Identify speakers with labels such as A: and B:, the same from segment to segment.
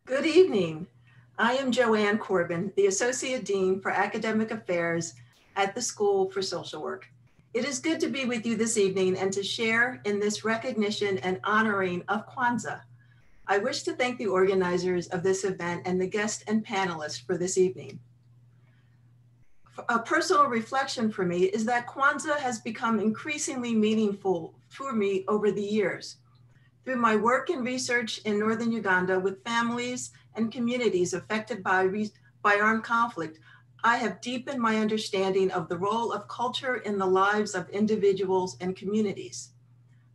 A: Good evening. I am Joanne Corbin, the Associate Dean for Academic Affairs at the School for Social Work. It is good to be with you this evening and to share in this recognition and honoring of Kwanzaa. I wish to thank the organizers of this event and the guests and panelists for this evening. A personal reflection for me is that Kwanzaa has become increasingly meaningful for me over the years. Through my work and research in Northern Uganda with families and communities affected by armed conflict, I have deepened my understanding of the role of culture in the lives of individuals and communities.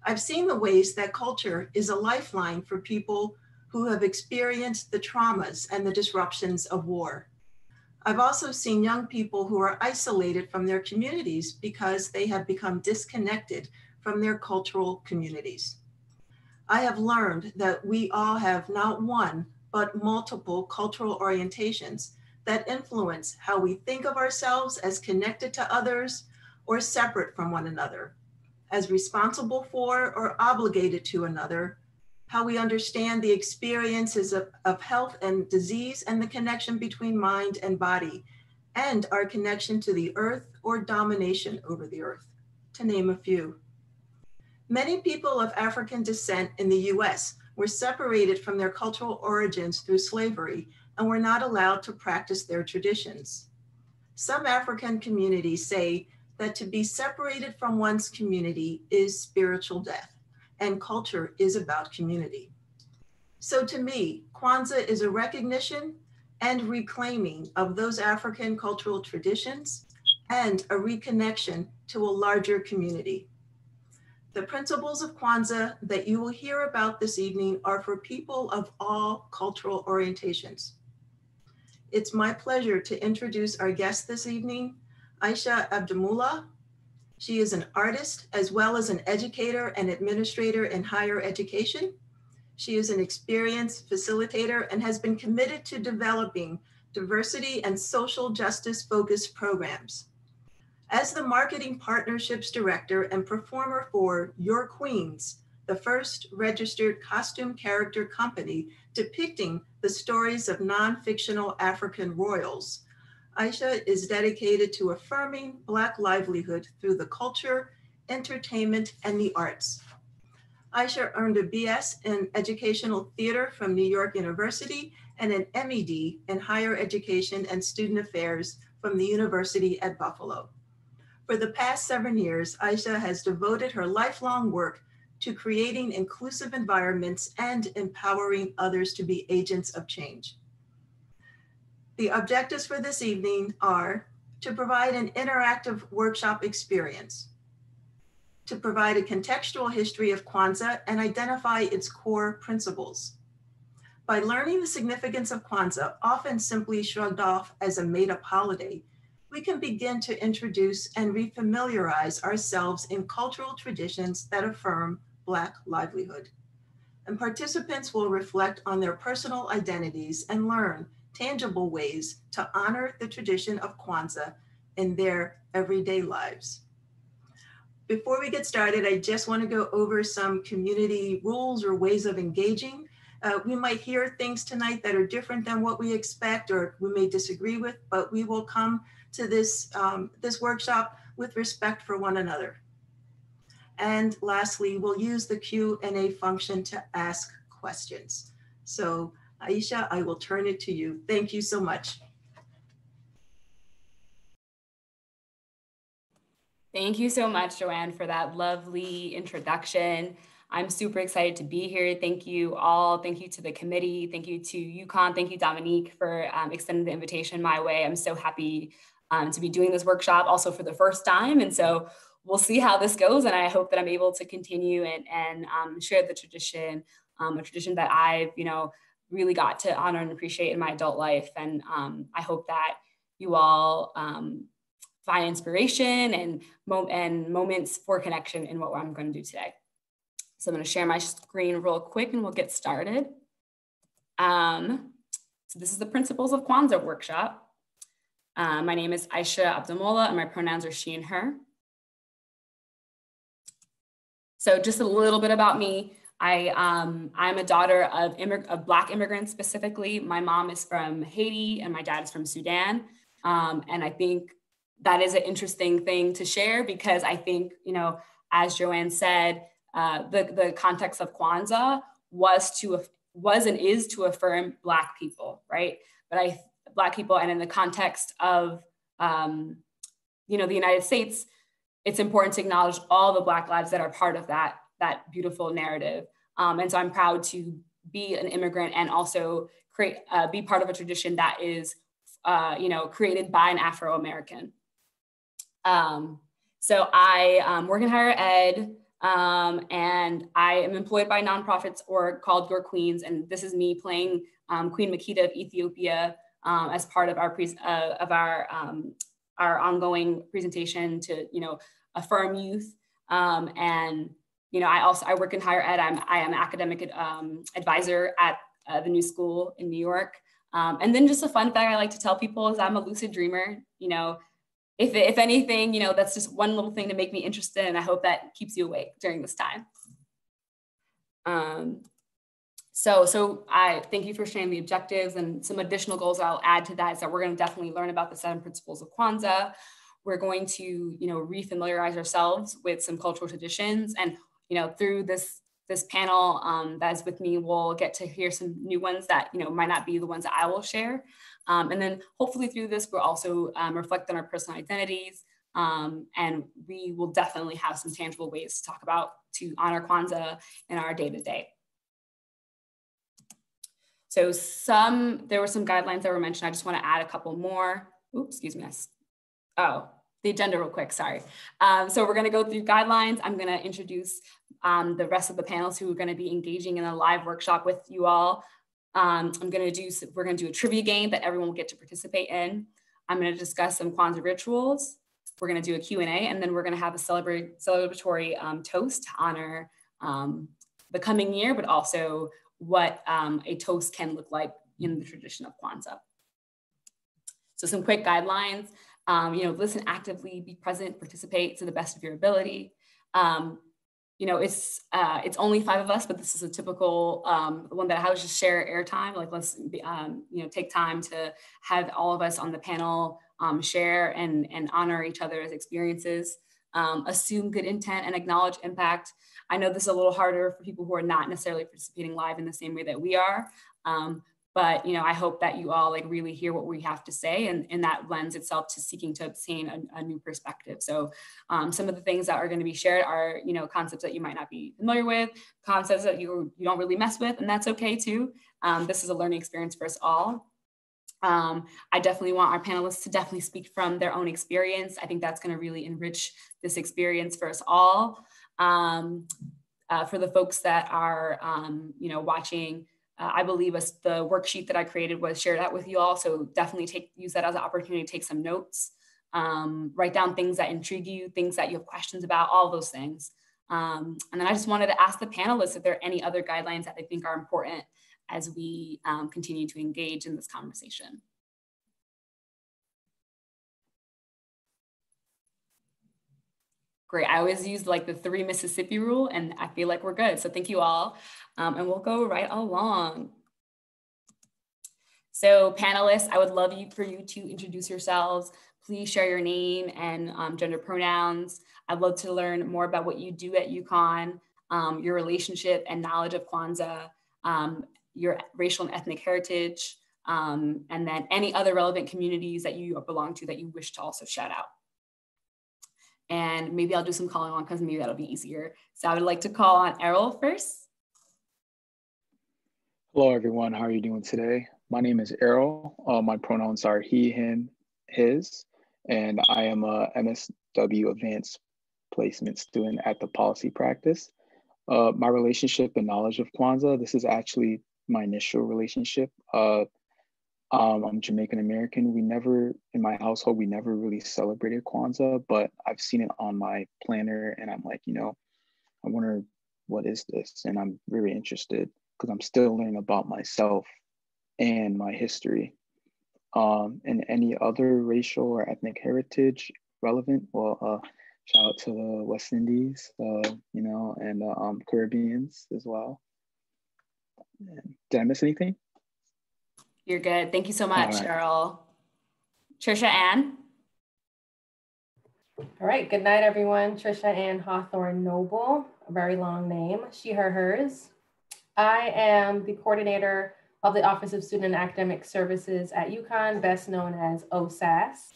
A: I've seen the ways that culture is a lifeline for people who have experienced the traumas and the disruptions of war. I've also seen young people who are isolated from their communities because they have become disconnected from their cultural communities. I have learned that we all have not one, but multiple cultural orientations that influence how we think of ourselves as connected to others or separate from one another, as responsible for or obligated to another, how we understand the experiences of health and disease and the connection between mind and body, and our connection to the earth or domination over the earth, to name a few. Many people of African descent in the US were separated from their cultural origins through slavery and were not allowed to practice their traditions. Some African communities say that to be separated from one's community is spiritual death, and culture is about community. So to me, Kwanzaa is a recognition and reclaiming of those African cultural traditions and a reconnection to a larger community. The principles of Kwanzaa that you will hear about this evening are for people of all cultural orientations. It's my pleasure to introduce our guest this evening, Aisha Abdelmula. She is an artist as well as an educator and administrator in higher education. She is an experienced facilitator and has been committed to developing diversity and social justice focused programs. As the Marketing Partnerships Director and performer for Your Queens, the first registered costume character company depicting the stories of non-fictional African royals, Aisha is dedicated to affirming Black livelihood through the culture, entertainment, and the arts. Aisha earned a BS in Educational Theater from New York University and an MED in Higher Education and Student Affairs from the University at Buffalo. For the past 7 years, Aisha has devoted her lifelong work to creating inclusive environments and empowering others to be agents of change. The objectives for this evening are to provide an interactive workshop experience, to provide a contextual history of Kwanzaa and identify its core principles. By learning the significance of Kwanzaa, often simply shrugged off as a made-up holiday, we can begin to introduce and refamiliarize ourselves in cultural traditions that affirm Black livelihood. And participants will reflect on their personal identities and learn tangible ways to honor the tradition of Kwanzaa in their everyday lives. Before we get started, I just want to go over some community rules or ways of engaging. We might hear things tonight that are different than what we expect or we may disagree with, but we will come to this workshop with respect for one another. And lastly, we'll use the Q&A function to ask questions. So Aisha, I will turn it to you. Thank you so much.
B: Thank you so much, Joanne, for that lovely introduction. I'm super excited to be here. Thank you all. Thank you to the committee. Thank you to UConn. Thank you, Dominique, for extending the invitation my way. I'm so happy to be doing this workshop also for the first time. And so we'll see how this goes. And I hope that I'm able to continue and share the tradition, a tradition that I've, really got to honor and appreciate in my adult life. And I hope that you all find inspiration and moments for connection in what I'm going to do today. So I'm going to share my screen real quick and we'll get started. So this is the Principles of Kwanzaa workshop. My name is Aisha Abdelmula and my pronouns are she and her. So just a little bit about me. I'm a daughter of Black immigrants specifically. My mom is from Haiti and my dad is from Sudan. And I think that is an interesting thing to share because I think, you know, as Joanne said, the context of Kwanzaa was and is to affirm Black people, right? But Black people, and in the context of, you know, the United States, it's important to acknowledge all the Black lives that are part of that beautiful narrative. And so I'm proud to be an immigrant and also be part of a tradition that is, you know, created by an Afro-American. So I work in higher ed, and I am employed by nonprofits called Your Queens, and this is me playing Queen Makeda of Ethiopia as part of our ongoing presentation to, you know, affirm youth. And you know, I work in higher ed. I am an academic advisor at the new school in New York. And then just a fun fact I like to tell people is I'm a lucid dreamer. You know, if anything, you know, that's just one little thing to make me interested, and I hope that keeps you awake during this time. So I thank you for sharing the objectives, and some additional goals I'll add to that is that we're going to definitely learn about the 7 principles of Kwanzaa. We're going to, you know, refamiliarize ourselves with some cultural traditions, and, you know, through this panel that is with me, we'll get to hear some new ones that, you know, might not be the ones that I will share. And then hopefully through this, we'll also reflect on our personal identities, and we will definitely have some tangible ways to talk about to honor Kwanzaa in our day-to-day. So there were some guidelines that were mentioned. I just want to add a couple more. Oops, excuse me. Oh, the agenda real quick, sorry. So we're going to go through guidelines. I'm going to introduce the rest of the panelists who are going to be engaging in a live workshop with you all. We're going to do a trivia game that everyone will get to participate in. I'm going to discuss some Kwanzaa rituals. We're going to do a Q&A, and then we're going to have a celebratory toast to honor the coming year, but also what a toast can look like in the tradition of Kwanzaa. So some quick guidelines, you know, listen actively, be present, participate to the best of your ability. You know, it's only 5 of us, but this is a typical one that I was just share airtime. Like, let's you know, take time to have all of us on the panel share and honor each other's experiences. Assume good intent and acknowledge impact. I know this is a little harder for people who are not necessarily participating live in the same way that we are. But, you know, I hope that you all like really hear what we have to say, and that lends itself to seeking to obtain a new perspective. So some of the things that are going to be shared are, you know, concepts that you might not be familiar with, concepts that you don't really mess with, and that's okay too. This is a learning experience for us all. I definitely want our panelists to definitely speak from their own experience. I think that's going to really enrich this experience for us all. For the folks that are, you know, watching, I believe the worksheet that I created was shared out with you all. So definitely use that as an opportunity to take some notes, write down things that intrigue you, things that you have questions about, all those things. And then I just wanted to ask the panelists if there are any other guidelines that they think are important as we continue to engage in this conversation. Great, I always use like the 3 Mississippi rule, and I feel like we're good. So thank you all, and we'll go right along. So panelists, I would love for you to introduce yourselves. Please share your name and gender pronouns. I'd love to learn more about what you do at UConn, your relationship and knowledge of Kwanzaa, your racial and ethnic heritage, and then any other relevant communities that you belong to that you wish to also shout out. And maybe I'll do some calling on because maybe that'll be easier. So I would like to call on Errol first.
C: Hello, everyone. How are you doing today? My name is Errol. My pronouns are he, him, his, and I am a MSW Advanced Placement student at the policy practice. My relationship and knowledge of Kwanzaa, this is actually my initial relationship. I'm Jamaican American. In my household, we never really celebrated Kwanzaa, but I've seen it on my planner and I'm like, you know, I wonder, what is this? And I'm very interested because I'm still learning about myself and my history. And any other racial or ethnic heritage relevant? Well, Shout out to the West Indies, you know, and the Caribbeans as well. And did I miss anything?
B: You're good. Thank you so much, Earl. Trisha Ann.
D: All right, good night, everyone. Trisha Ann Hawthorne Noble, a very long name, she, her, hers. I am the coordinator of the Office of Student and Academic Services at UConn, best known as OSAS.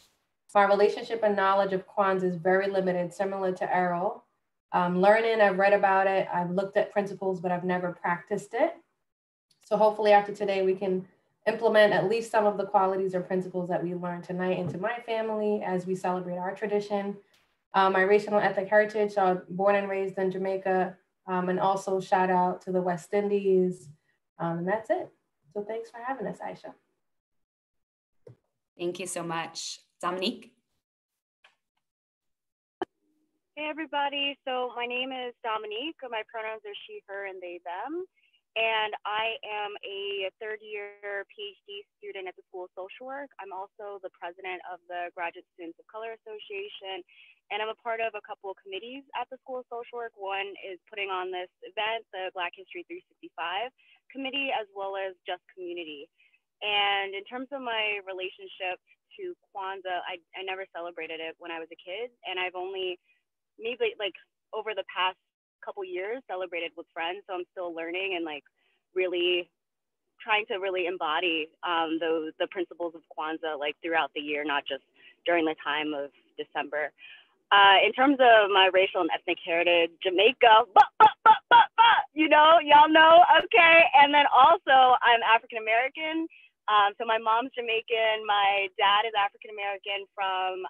D: My relationship and knowledge of Kwanzaa is very limited, similar to Errol. I'm learning, I've read about it, I've looked at principles, but I've never practiced it. So hopefully after today, we can implement at least some of the qualities or principles that we learned tonight into my family as we celebrate our tradition. My racial and ethnic heritage, so born and raised in Jamaica, and also shout out to the West Indies. And that's it. So thanks for having us, Aisha.
B: Thank you so much. Dominique.
E: Hey everybody, so my name is Dominique. My pronouns are she, her, and they, them. And I am a third-year PhD student at the School of Social Work. I'm also the president of the Graduate Students of Color Association, and I'm a part of a couple of committees at the School of Social Work. One is putting on this event, the Black History 365 committee, as well as Just Community. And in terms of my relationship to Kwanzaa, I never celebrated it when I was a kid, and I've only maybe like over the past couple years celebrated with friends, so I'm still learning and like really trying to really embody the principles of Kwanzaa like throughout the year, not just during the time of December. In terms of my racial and ethnic heritage, Jamaica, you know, y'all know, okay. And then also I'm African American. So my mom's Jamaican, my dad is African American from,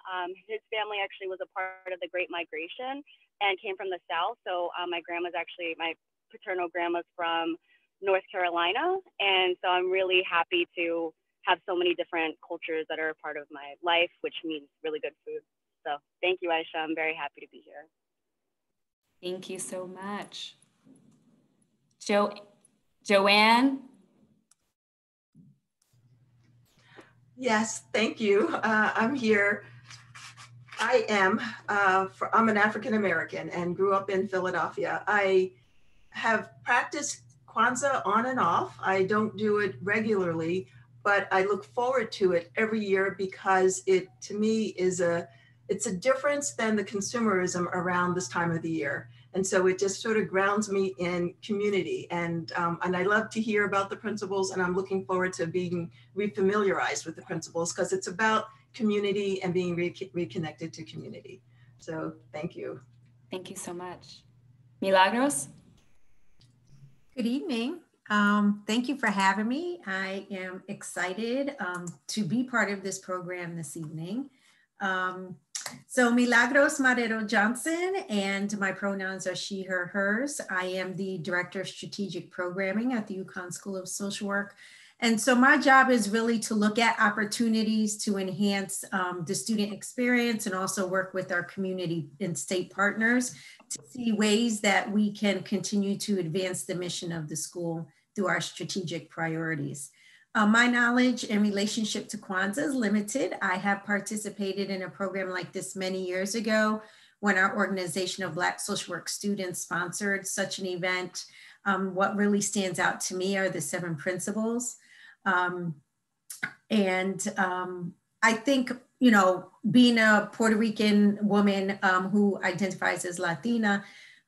E: his family actually was a part of the Great Migration and came from the South. So my grandma's actually, my paternal grandma's from North Carolina. And so I'm really happy to have so many different cultures that are a part of my life, which means really good food. So thank you, Aisha. I'm very happy to be here.
B: Thank you so much. Joanne?
A: Yes, thank you. I'm here. I'm an African American and grew up in Philadelphia. I have practiced Kwanzaa on and off. I don't do it regularly, but I look forward to it every year because it, to me, it's a difference than the consumerism around this time of the year. And so it just sort of grounds me in community. And I love to hear about the principles, and I'm looking forward to being refamiliarized with the principles because it's about community and being reconnected to community. So thank you.
B: Thank you so much. Milagros?
F: Good evening. Thank you for having me. I am excited to be part of this program this evening. So Milagros Marrero Johnson, and my pronouns are she, her, hers. I am the Director of Strategic Programming at the UConn School of Social Work. And so my job is really to look at opportunities to enhance the student experience and also work with our community and state partners to see ways that we can continue to advance the mission of the school through our strategic priorities. My knowledge and relationship to Kwanzaa is limited. I have participated in a program like this many years ago when our organization of Black social work students sponsored such an event. What really stands out to me are the 7 principles. I think, you know, being a Puerto Rican woman who identifies as Latina,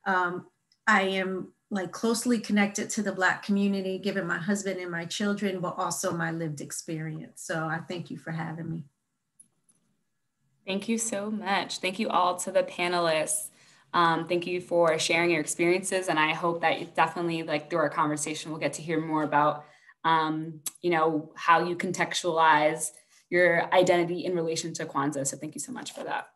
F: I am like closely connected to the Black community, given my husband and my children, but also my lived experience. So I thank you for having me.
B: Thank you so much. Thank you all to the panelists. Thank you for sharing your experiences. And I hope that definitely like through our conversation, we'll get to hear more about, you know, how you contextualize your identity in relation to Kwanzaa. So thank you so much for that.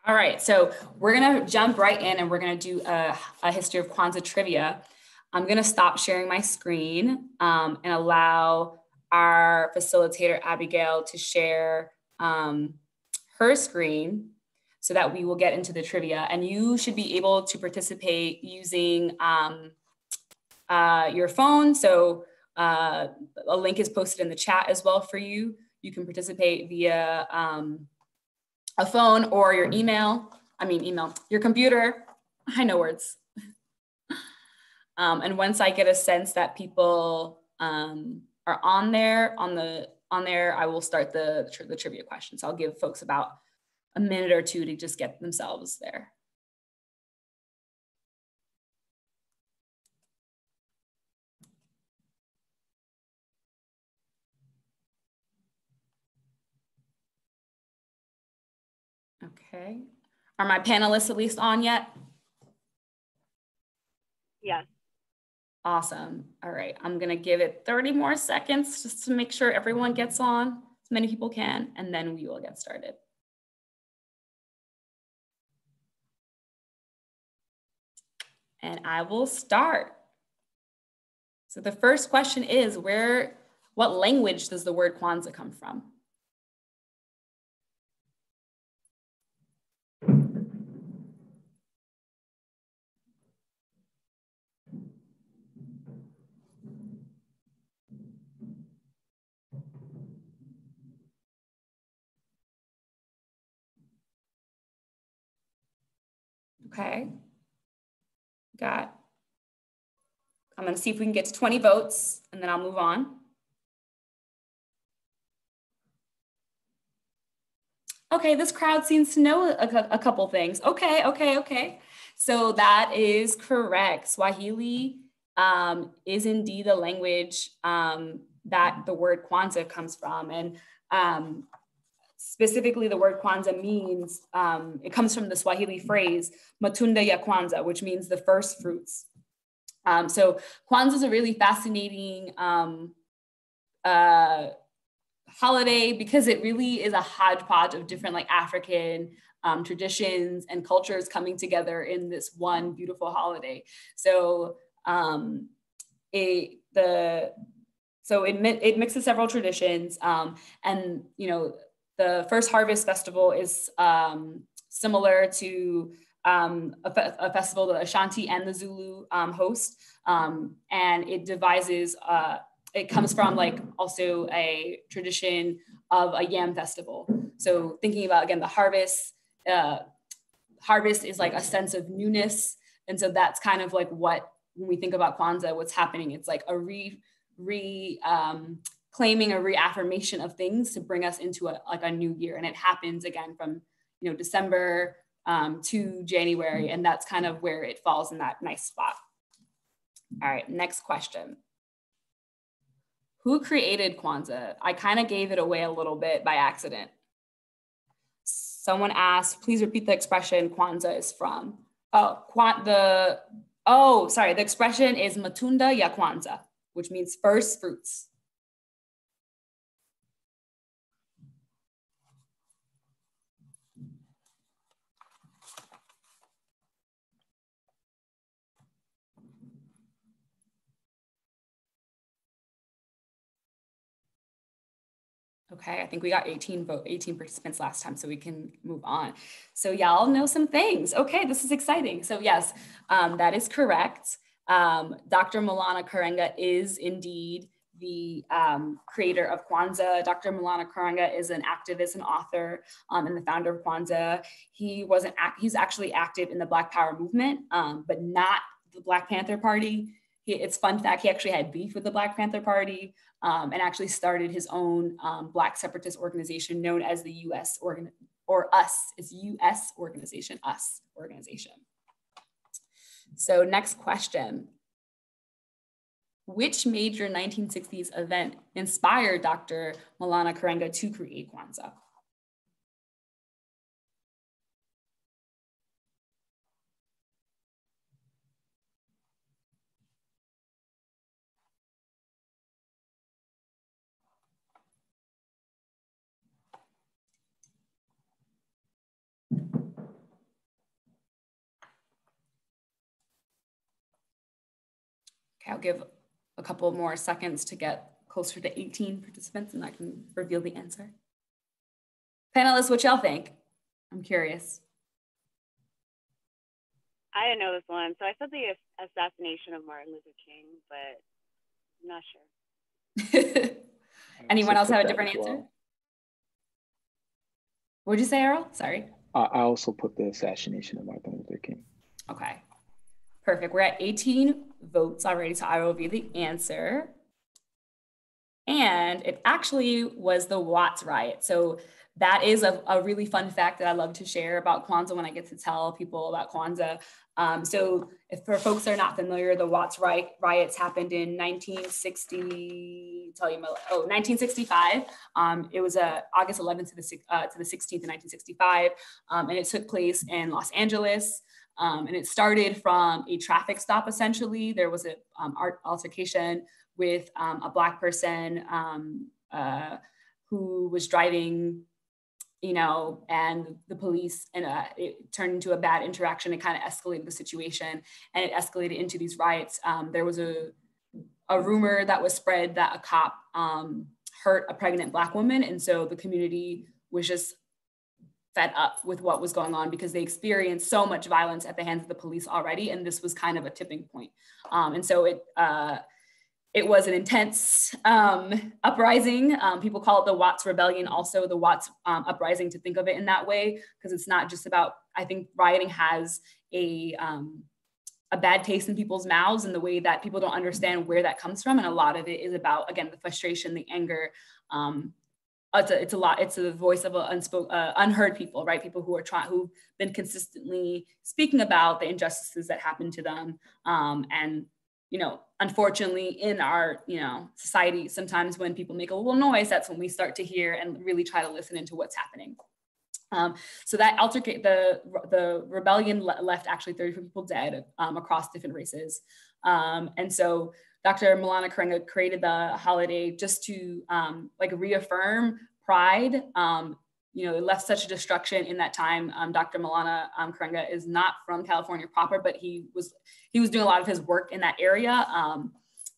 B: All right, so we're gonna jump right in and we're gonna do a history of Kwanzaa trivia. I'm gonna stop sharing my screen and allow our facilitator, Abigail, to share her screen so that we will get into the trivia. And you should be able to participate using your phone. So a link is posted in the chat as well for you. You can participate via a phone or your your computer. I know words. And once I get a sense that people are on there, I will start the trivia questions. I'll give folks about a minute or two to just get themselves there. Okay. Are my panelists at least on yet?
E: Yes.
B: Awesome. All right. I'm going to give it 30 more seconds just to make sure everyone gets on, as many people can, and then we will get started. And I will start. So the first question is, what language does the word Kwanzaa come from? Okay. I'm going to see if we can get to 20 votes and then I'll move on. Okay, this crowd seems to know a couple things. Okay. So that is correct. Swahili is indeed a language that the word Kwanzaa comes from. And specifically the word Kwanzaa means, it comes from the Swahili phrase, matunda ya Kwanzaa, which means the first fruits. So Kwanzaa is a really fascinating holiday because it really is a hodgepodge of different like African traditions and cultures coming together in this one beautiful holiday. So it mixes several traditions, and the first harvest festival is similar to a festival that Ashanti and the Zulu host, and it devises. It comes from like also a tradition of a yam festival. So thinking about, again, the harvest is like a sense of newness. And so that's kind of like when we think about Kwanzaa, what's happening, it's like a claiming a reaffirmation of things to bring us into a new year. And it happens again from, December to January. And that's kind of where it falls in that nice spot. All right, next question. Who created Kwanzaa? I kind of gave it away a little bit by accident. Someone asked, please repeat the expression Kwanzaa is from. The expression is matunda ya Kwanzaa, which means first fruits. Okay, I think we got 18 participants last time, so we can move on. So y'all know some things. Okay, this is exciting. So yes, that is correct. Dr. Maulana Karenga is indeed the creator of Kwanzaa. Dr. Maulana Karenga is an activist and author and the founder of Kwanzaa. He's actually active in the Black Power movement, but not the Black Panther Party. It's fun fact, he actually had beef with the Black Panther Party and actually started his own Black separatist organization known as the US organization. So next question. Which major 1960s event inspired Dr. Maulana Karenga to create Kwanzaa? Okay, I'll give a couple more seconds to get closer to 18 participants and I can reveal the answer. Panelists, what y'all think? I'm curious.
E: I didn't know this one, so I said the assassination of Martin Luther King, but I'm not sure.
B: Anyone else have a different answer? What did you say, Errol? Sorry.
C: I also put the assassination of Martin Luther King.
B: Okay, perfect. We're at 18 votes already, so I will read the answer. And it actually was the Watts riot. So that is a really fun fact that I love to share about Kwanzaa when I get to tell people about Kwanzaa. So if for folks that are not familiar, the Watts riots happened in 1965. It was August 11th to the 16th in 1965. And it took place in Los Angeles. And it started from a traffic stop, essentially. There was an altercation with a Black person who was driving, and the police, and it turned into a bad interaction. It kind of escalated the situation, and it escalated into these riots. There was a rumor that was spread that a cop hurt a pregnant Black woman, and so the community was just fed up with what was going on because they experienced so much violence at the hands of the police already, and this was kind of a tipping point. And so it was an intense uprising. People call it the Watts Rebellion, also the Watts Uprising, to think of it in that way, because it's not just about, I think rioting has a bad taste in people's mouths in the way that people don't understand where that comes from. And a lot of it is about, again, the frustration, the anger. It's the voice of unheard people, right? People who've been consistently speaking about the injustices that happen to them. And unfortunately in our, society, sometimes when people make a little noise, that's when we start to hear and really try to listen into what's happening. So that the rebellion left actually 34 people dead across different races. And so Dr. Maulana Karenga created the holiday just to reaffirm pride. It left such a destruction in that time. Dr. Maulana Karenga is not from California proper, but he was doing a lot of his work in that area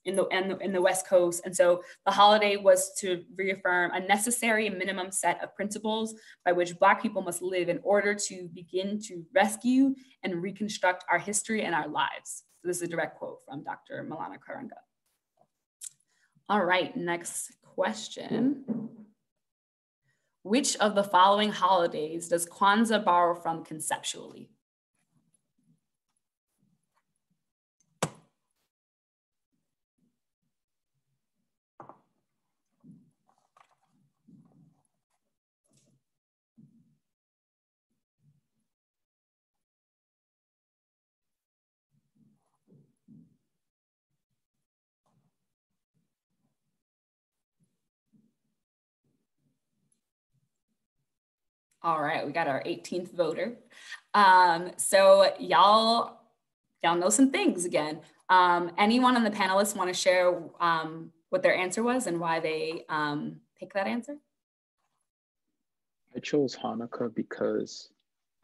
B: in the West Coast. And so the holiday was to reaffirm a necessary minimum set of principles by which Black people must live in order to begin to rescue and reconstruct our history and our lives. So this is a direct quote from Dr. Maulana Karenga. All right, next question. Which of the following holidays does Kwanzaa borrow from conceptually? All right, we got our 18th voter. So y'all know some things again. Anyone on the panelists want to share what their answer was and why they picked that answer?
C: I chose Hanukkah because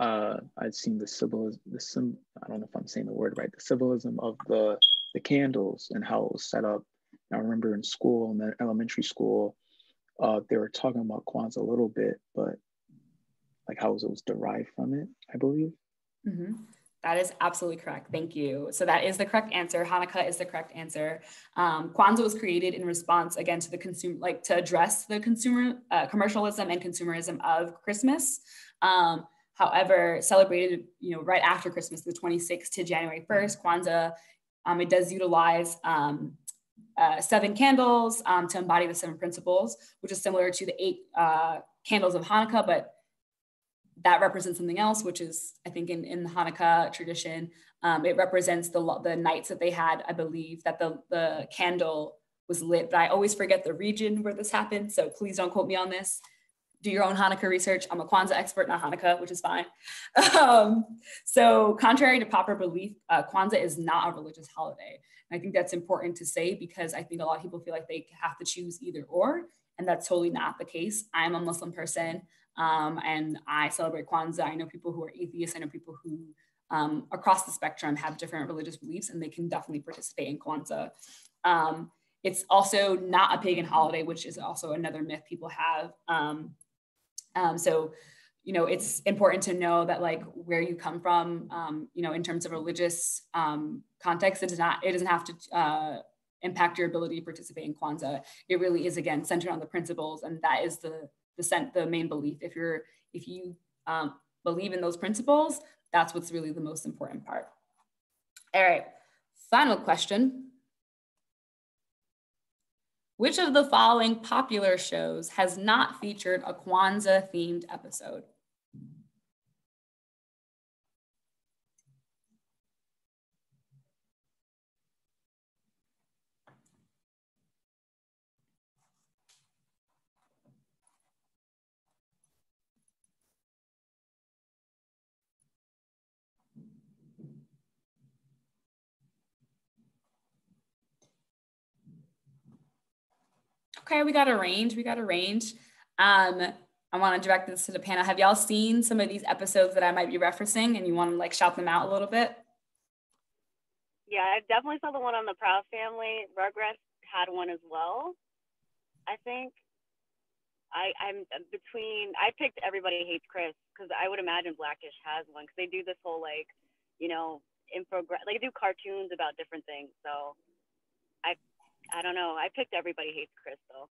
C: I'd seen the symbolism, I don't know if I'm saying the word right, the symbolism of the candles and how it was set up. And I remember in school, in the elementary school, they were talking about Kwanzaa a little bit, but like how it was derived from it, I believe.
B: Mm-hmm. That is absolutely correct. Thank you. So that is the correct answer. Hanukkah is the correct answer. Kwanzaa was created in response, again, to the to address the commercialism and consumerism of Christmas. However, celebrated, right after Christmas, the 26th to January 1st, Kwanzaa, it does utilize 7 candles to embody the 7 principles, which is similar to the 8 candles of Hanukkah, but that represents something else, which is, I think in the Hanukkah tradition, it represents the nights that they had. I believe that the candle was lit, but I always forget the region where this happened. So please don't quote me on this. Do your own Hanukkah research. I'm a Kwanzaa expert, not Hanukkah, which is fine. So contrary to popular belief, Kwanzaa is not a religious holiday. And I think that's important to say because I think a lot of people feel like they have to choose either or, and that's totally not the case. I'm a Muslim person. And I celebrate Kwanzaa. I know people who are atheists. I know people who across the spectrum have different religious beliefs, and they can definitely participate in Kwanzaa. It's also not a pagan holiday, which is also another myth people have. So, it's important to know that like where you come from, in terms of religious context, it doesn't have to impact your ability to participate in Kwanzaa. It really is, again, centered on the principles, and that is the main belief. If you're if you believe in those principles, that's what's really the most important part. All right, final question. Which of the following popular shows has not featured a Kwanzaa themed episode? Okay, we got a range. I want to direct this to the panel. Have y'all seen some of these episodes that I might be referencing and you want to like shout them out a little bit?
E: Yeah, I definitely saw the one on the Proud Family. Rugrats had one as well, I think. I'm between, I picked Everybody Hates Chris because I would imagine Blackish has one because they do this whole like, you know, like they do cartoons about different things. So I don't know. I picked Everybody Hates Chris though.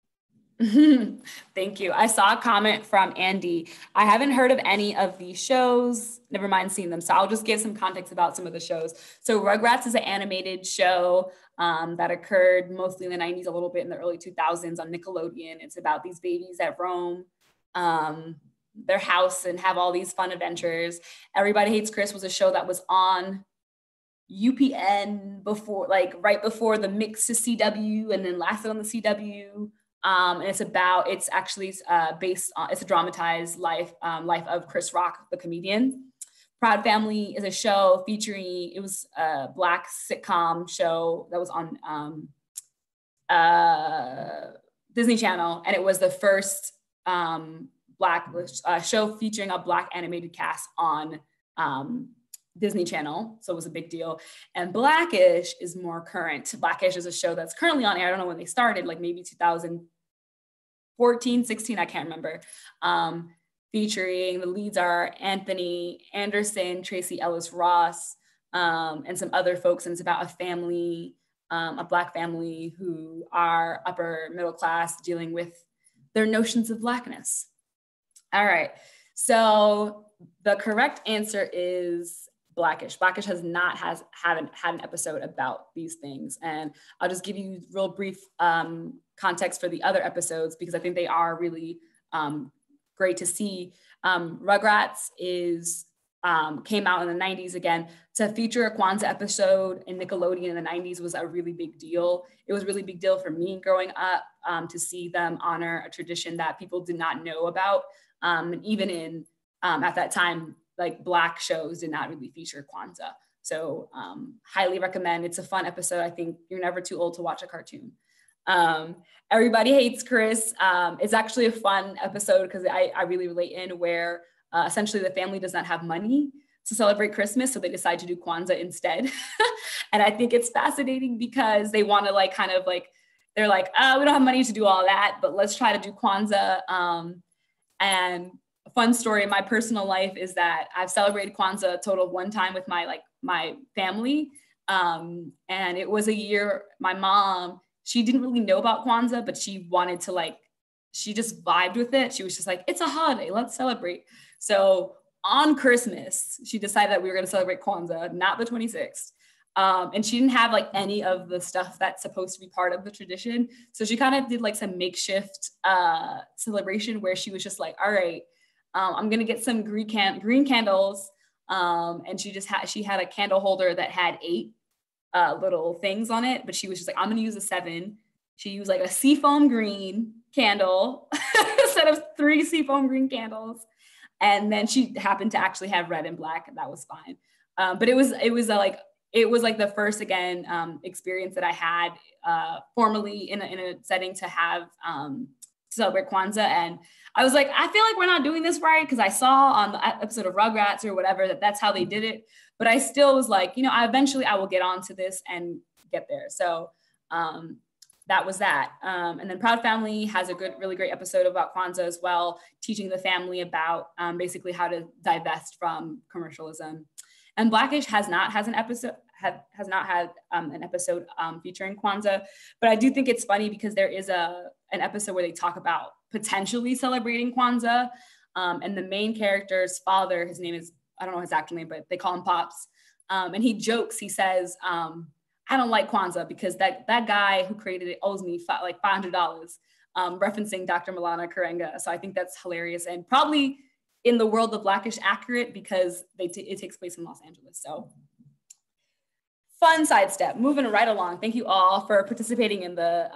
B: Thank you. I saw a comment from Andy. I haven't heard of any of these shows, never mind seeing them. So I'll just give some context about some of the shows. So Rugrats is an animated show that occurred mostly in the 90s, a little bit in the early 2000s on Nickelodeon. It's about these babies that roam their house and have all these fun adventures. Everybody Hates Chris was a show that was on UPN before, like right before the mix to CW, and then lasted on the CW. And it's actually based on, it's a dramatized life of Chris Rock, the comedian. Proud Family is a show featuring, it was a Black sitcom show that was on Disney Channel. And it was the first Black show featuring a Black animated cast on Disney Channel. So it was a big deal. And Blackish is more current. Blackish is a show that's currently on air. I don't know when they started, like maybe 2014, 16, I can't remember. Featuring, the leads are Anthony Anderson, Tracy Ellis Ross, and some other folks. And it's about a family, a Black family who are upper middle class dealing with their notions of Blackness. All right, so the correct answer is Blackish. Blackish haven't had an episode about these things. And I'll just give you real brief context for the other episodes because I think they are really great to see. Rugrats came out in the 90s again. To feature a Kwanzaa episode in Nickelodeon in the 90s was a really big deal. It was a really big deal for me growing up to see them honor a tradition that people did not know about. And even in, at that time, like Black shows did not really feature Kwanzaa. So highly recommend. It's a fun episode. I think you're never too old to watch a cartoon. Everybody Hates Chris. It's actually a fun episode because I really relate in where essentially the family does not have money to celebrate Christmas. So they decide to do Kwanzaa instead. And I think it's fascinating because they want to like, kind of like, they're like, we don't have money to do all that, but let's try to do Kwanzaa. And a fun story in my personal life is that I've celebrated Kwanzaa a total of one time with my family. And it was a year, my mom, she didn't really know about Kwanzaa, but she wanted to she just vibed with it. She was just like, it's a holiday, let's celebrate. So on Christmas, she decided that we were gonna celebrate Kwanzaa, not the 26th. And she didn't have like any of the stuff that's supposed to be part of the tradition. So she kind of did like some makeshift celebration where she was just like, all right, I'm gonna get some green candles. And she had a candle holder that had 8 little things on it, but she was just like, I'm gonna use a 7. She used like a seafoam green candle instead of 3 seafoam green candles. And then she happened to actually have red and black, and that was fine. But it was like the first experience that I had formally in a setting to have to celebrate Kwanzaa. And I was like, I feel like we're not doing this right, because I saw on the episode of Rugrats or whatever that's how they did it. But I still was like, eventually I will get onto this and get there. So that was that. And then Proud Family has a really great episode about Kwanzaa as well, teaching the family about basically how to divest from commercialism. And Blackish has not had an episode featuring Kwanzaa, but I do think it's funny because there is an episode where they talk about potentially celebrating Kwanzaa. And the main character's father, his name is, I don't know his actual name, but they call him Pops. And he jokes, he says, I don't like Kwanzaa because that guy who created it owes me like $500, referencing Dr. Malana Karenga. So I think that's hilarious and probably in the world of Blackish accurate because it takes place in Los Angeles. So fun sidestep, moving right along. Thank you all for participating in the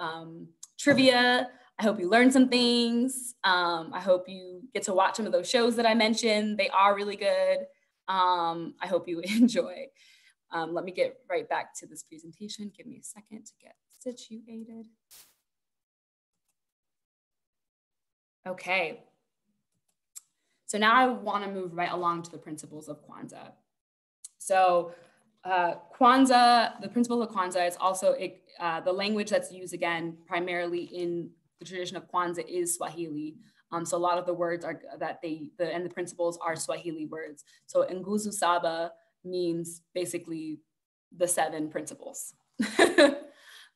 B: trivia. I hope you learned some things. I hope you get to watch some of those shows that I mentioned. They are really good. I hope you enjoy. Let me get right back to this presentation. Give me a second to get situated. Okay. So now I want to move right along to the principles of Kwanzaa. So Kwanzaa, the principles of Kwanzaa, it's also the language that's used again primarily in the tradition of Kwanzaa is Swahili. So a lot of the words are and the principles are Swahili words. So Nguzo Saba means basically the 7 principles.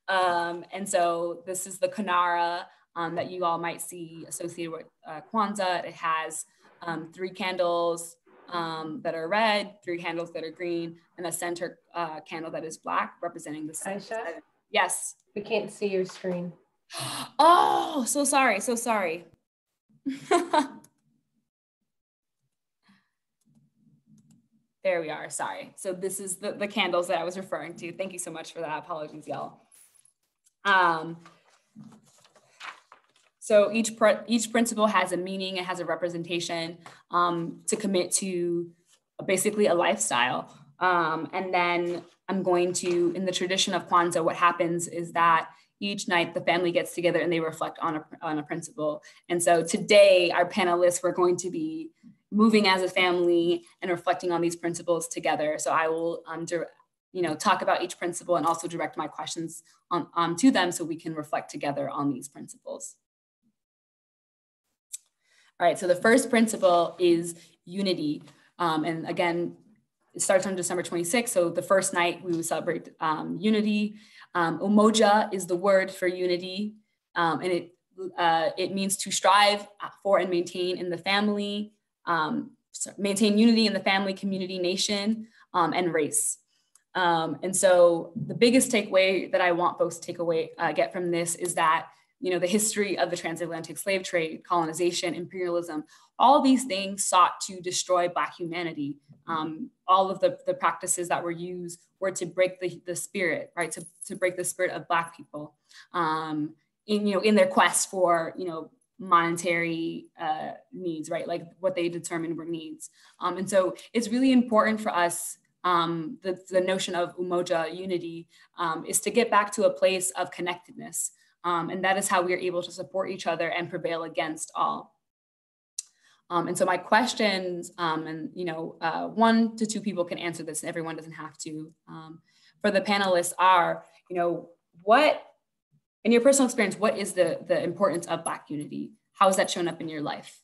B: And so this is the Kanara that you all might see associated with Kwanzaa. It has 3 candles that are red, 3 candles that are green, and a center candle that is black, representing the 7.
D: Aisha?
B: Yes.
D: We can't see your screen.
B: Oh, so sorry, so sorry. There we are, sorry. So this is the candles that I was referring to. Thank you so much for that. Apologies, y'all. So each principle has a meaning, it has a representation to commit to basically a lifestyle. And then I'm going to, in the tradition of Kwanzaa, what happens is that each night the family gets together and they reflect on a principle. And so today, our panelists, we're going to be moving as a family and reflecting on these principles together. So I will talk about each principle and also direct my questions to them so we can reflect together on these principles. All right, so the first principle is unity. And again, it starts on December 26th. So the first night we will celebrate unity. Umoja is the word for unity. And it means to strive for and maintain in the family, maintain unity in the family, community, nation, and race. And so the biggest takeaway that I want folks to get from this is that the history of the transatlantic slave trade, colonization, imperialism, all these things sought to destroy Black humanity. All of the practices that were used were to break the spirit, right? To break the spirit of Black people in their quest for, monetary needs, right? Like what they determined were needs. And so it's really important for us, the notion of Umoja, unity, is to get back to a place of connectedness. And that is how we are able to support each other and prevail against all. And so my questions, 1 to 2 people can answer this, and everyone doesn't have to, for the panelists are, what, in your personal experience, what is the importance of Black unity? How has that shown up in your life?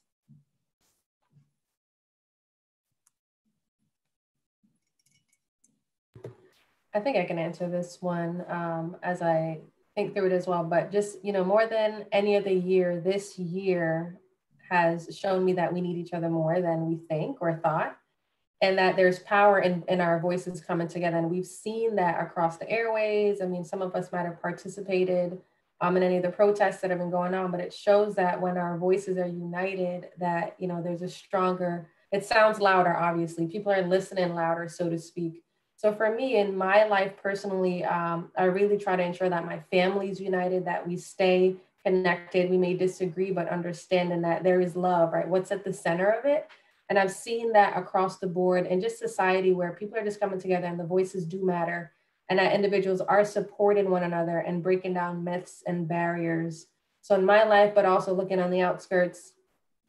D: I think I can answer this one as I think through it as well, but just, more than any other year, this year has shown me that we need each other more than we think or thought, and that there's power in our voices coming together. And we've seen that across the airways. I mean, some of us might have participated in any of the protests that have been going on, but it shows that when our voices are united, that, there's a stronger, it sounds louder, obviously. People are listening louder, so to speak. So for me, in my life personally, I really try to ensure that my family's united, that we stay connected. We may disagree, but understanding that there is love, right? What's at the center of it? And I've seen that across the board in just society where people are just coming together and the voices do matter, and that individuals are supporting one another and breaking down myths and barriers. So in my life, but also looking on the outskirts,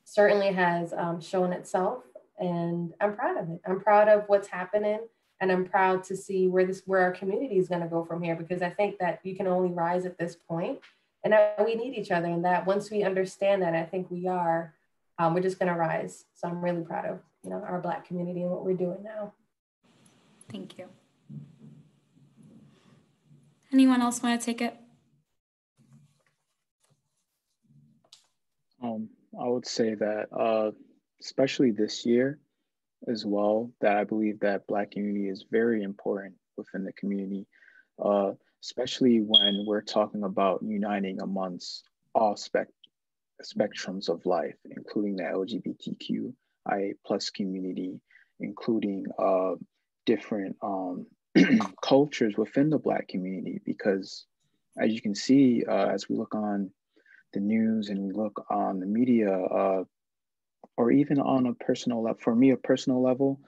D: certainly has shown itself, and I'm proud of it. I'm proud of what's happening. And I'm proud to see where our community is going to go from here, because I think that you can only rise at this point, and that we need each other. And that once we understand that, I think we are, we're just going to rise. So I'm really proud of, our Black community and what we're doing now.
B: Thank you. Anyone else want to take it?
C: I would say that especially this year as well, that I believe that Black community is very important within the community, especially when we're talking about uniting amongst all spectrums of life, including the LGBTQIA plus community, including different cultures within the Black community. Because as you can see, as we look on the news and we look on the media, or even on a personal level, for me, a personal level,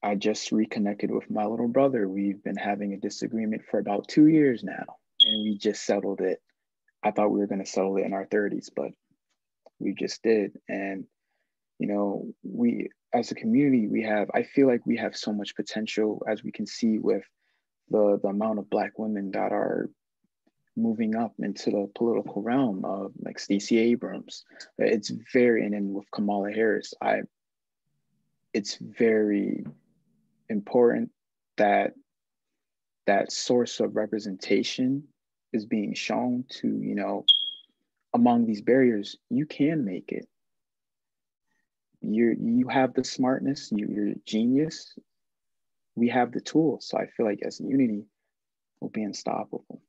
C: I just reconnected with my little brother. We've been having a disagreement for about 2 years now, and we just settled it. I thought we were going to settle it in our 30s, but we just did. And, you know, we, as a community, I feel like we have so much potential, as we can see with the amount of Black women that are moving up into the political realm, of like Stacey Abrams. It's very, and then with Kamala Harris, it's very important that that source of representation is being shown to, you know, among these barriers, you can make it. You have the smartness, you're a genius. We have the tools. So I feel like as a unity, we'll be unstoppable.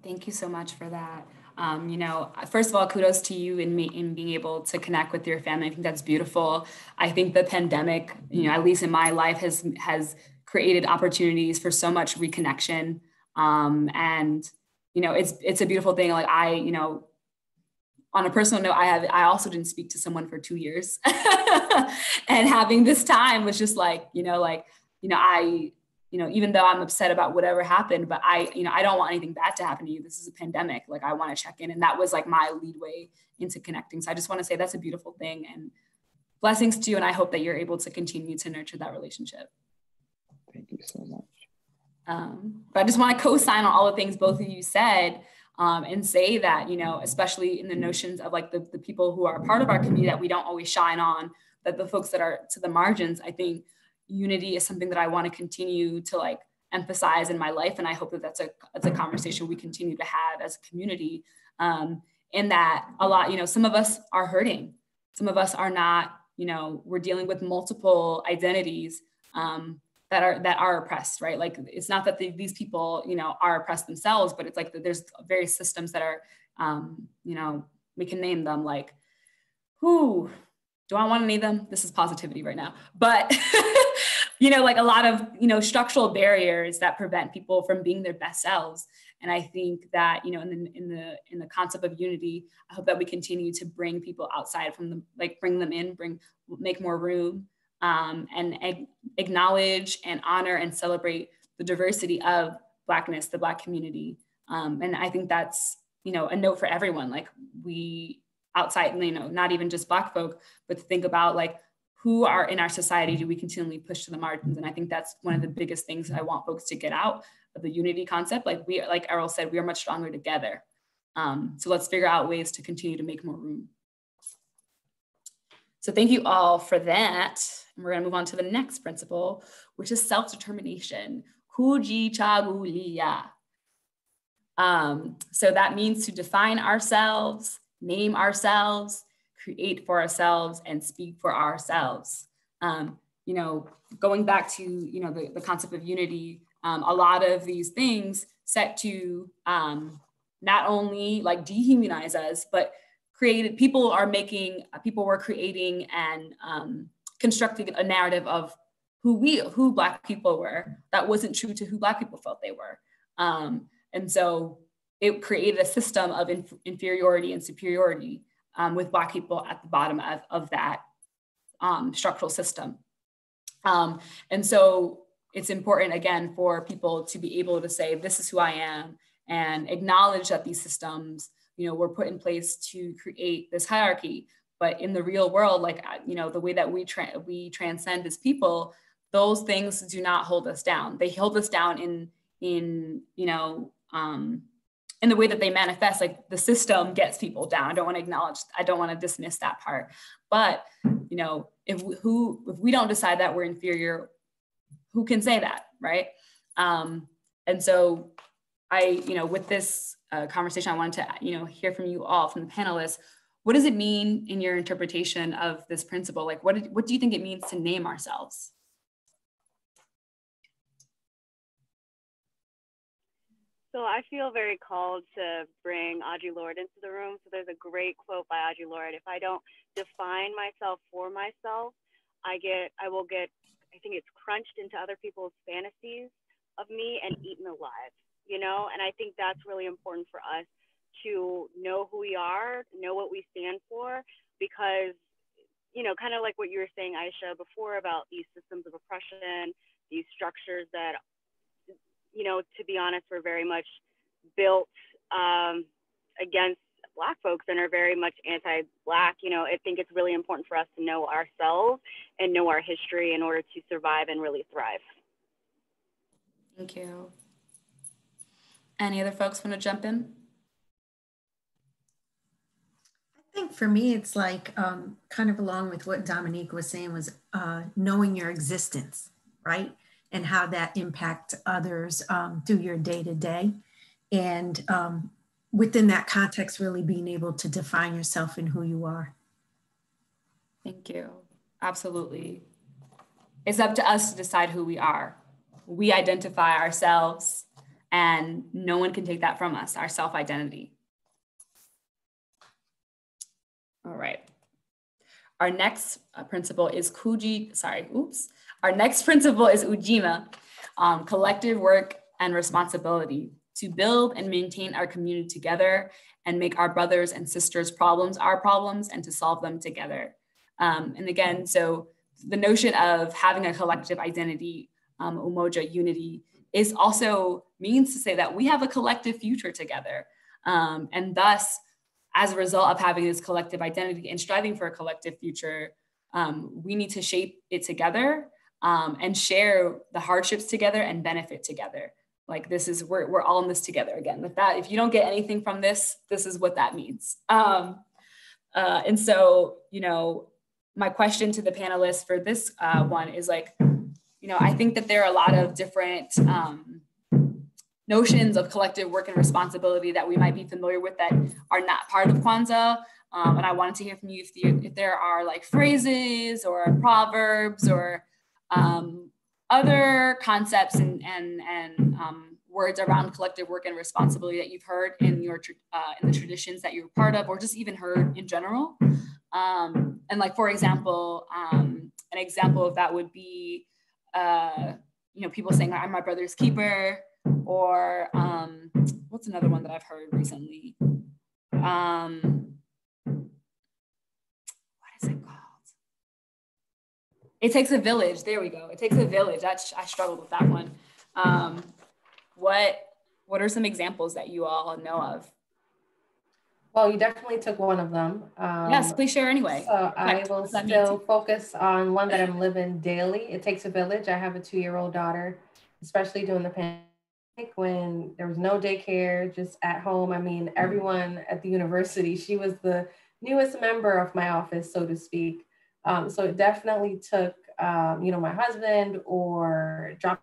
B: Thank you so much for that. You know, first of all, kudos to you in being able to connect with your family. I think that's beautiful. I think the pandemic, you know, at least in my life, has created opportunities for so much reconnection. And, you know, it's a beautiful thing. Like you know, on a personal note, I also didn't speak to someone for 2 years. And having this time was just like, even though I'm upset about whatever happened, but I don't want anything bad to happen to you. This is a pandemic. Like, I want to check in. And that was like my leadway into connecting. So I just want to say that's a beautiful thing, and blessings to you. And I hope that you're able to continue to nurture that relationship.
C: Thank you so much.
B: But I just want to co-sign on all the things both of you said, and say that, you know, especially in the notions of like the people who are a part of our community that we don't always shine on, that the folks that are to the margins, I think unity is something that I want to continue to like emphasize in my life. And I hope that that's a conversation we continue to have as a community, in that a lot, you know, some of us are hurting. Some of us are not, you know, we're dealing with multiple identities, that are oppressed, right? Like, it's not that these people, you know, are oppressed themselves, but it's like there's various systems that are, you know, we can name them, like, who do I want to name them? This is positivity right now, but you know, like a lot of, you know, structural barriers that prevent people from being their best selves. And I think that, you know, in the concept of unity, I hope that we continue to bring people outside from them, like bring them in, make more room, and acknowledge and honor and celebrate the diversity of Blackness, the Black community. And I think that's, you know, a note for everyone. Like, we outside, you know, not even just Black folk, but to think about like, who are in our society do we continually push to the margins? And I think that's one of the biggest things I want folks to get out of the unity concept. Like, like Errol said, we are much stronger together. So let's figure out ways to continue to make more room. So thank you all for that. And we're gonna move on to the next principle, which is self-determination. Kujichagulia. So that means to define ourselves, name ourselves, create for ourselves, and speak for ourselves. You know, going back to, you know, the concept of unity, a lot of these things set to not only like dehumanize us, but people were creating and constructing a narrative of who Black people were that wasn't true to who Black people felt they were. And so it created a system of inferiority and superiority, with Black people at the bottom of that structural system. And so it's important, again, for people to be able to say, this is who I am, and acknowledge that these systems, you know, were put in place to create this hierarchy. But in the real world, like, you know, the way that we transcend as people, those things do not hold us down. They hold us down in you know, in the way that they manifest. Like, the system gets people down. I don't want to dismiss that part. But, you know, if we don't decide that we're inferior, who can say that, right? And so you know, with this conversation, I wanted to, hear from you all, from the panelists. What does it mean in your interpretation of this principle? Like, what do you think it means to name ourselves?
E: So I feel very called to bring Audre Lorde into the room. So there's a great quote by Audre Lorde: "If I don't define myself for myself, I think it's crunched into other people's fantasies of me and eaten alive." And I think that's really important for us to know who we are, know what we stand for, because, kind of like what you were saying, Aisha, before about these systems of oppression, these structures that, to be honest, were very much built against Black folks and are very much anti-Black. I think it's really important for us to know ourselves and know our history in order to survive and really thrive.
B: Thank you. Any other folks want to jump in?
F: I think for me, it's like kind of along with what Dominique was saying, was knowing your existence, right? And how that impacts others through your day-to-day. And within that context, really being able to define yourself and who you are.
B: Thank you. Absolutely. It's up to us to decide who we are. We identify ourselves, and no one can take that from us, our self-identity. All right. Our next principle is Our next principle is Ujima, collective work and responsibility, to build and maintain our community together and make our brothers and sisters' problems our problems and to solve them together. And again, so the notion of having a collective identity, Umoja, unity, is also means to say that we have a collective future together. And thus, as a result of having this collective identity and striving for a collective future, we need to shape it together and share the hardships together and benefit together. Like we're all in this together again. With that, if you don't get anything from this, this is what that means. And so, my question to the panelists for this one is like, I think that there are a lot of different notions of collective work and responsibility that we might be familiar with that are not part of Kwanzaa. And I wanted to hear from you if there are like phrases or proverbs or other concepts and words around collective work and responsibility that you've heard in in the traditions that you're part of, or just even heard in general. And like, for example, an example of that would be, people saying, "I'm my brother's keeper," or what's another one that I've heard recently? What is it called? It takes a village. There we go. It takes a village. I struggled with that one. What are some examples that you all know of?
D: Well, you definitely took one of them.
B: Yes, please share anyway.
D: So I will still focus on one that I'm living daily. It takes a village. I have a 2-year-old daughter, especially during the pandemic when there was no daycare, just at home. I mean, everyone at the university, she was the newest member of my office, so to speak. So it definitely took, my husband or dropping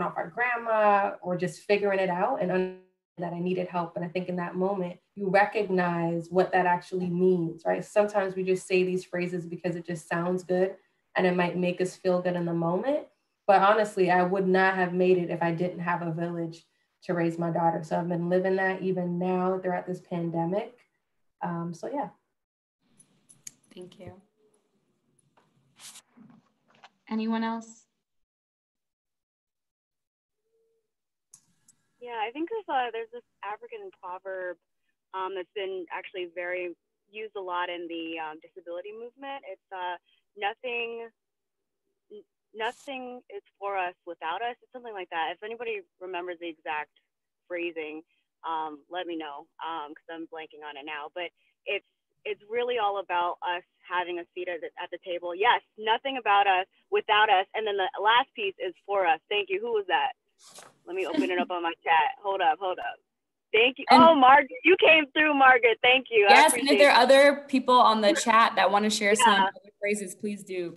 D: off our grandma or just figuring it out and that I needed help. And I think in that moment, you recognize what that actually means, right? Sometimes we just say these phrases because it just sounds good and it might make us feel good in the moment. But honestly, I would not have made it if I didn't have a village to raise my daughter. So I've been living that even now throughout this pandemic. So yeah.
B: Thank you. Anyone else?
E: Yeah, I think there's this African proverb that's been actually very used a lot in the disability movement. It's nothing is for us without us. It's something like that. If anybody remembers the exact phrasing, let me know because I'm blanking on it now. But it's really all about us having a seat at the table. Yes, nothing about us without us. And then the last piece is for us. Thank you. Who was that? Let me open it up on my chat. Hold up. Thank you.
B: And
E: Margaret, you came through, Margaret. Thank you.
B: Yes, and if there are other people on the chat that want to share some other phrases, please do.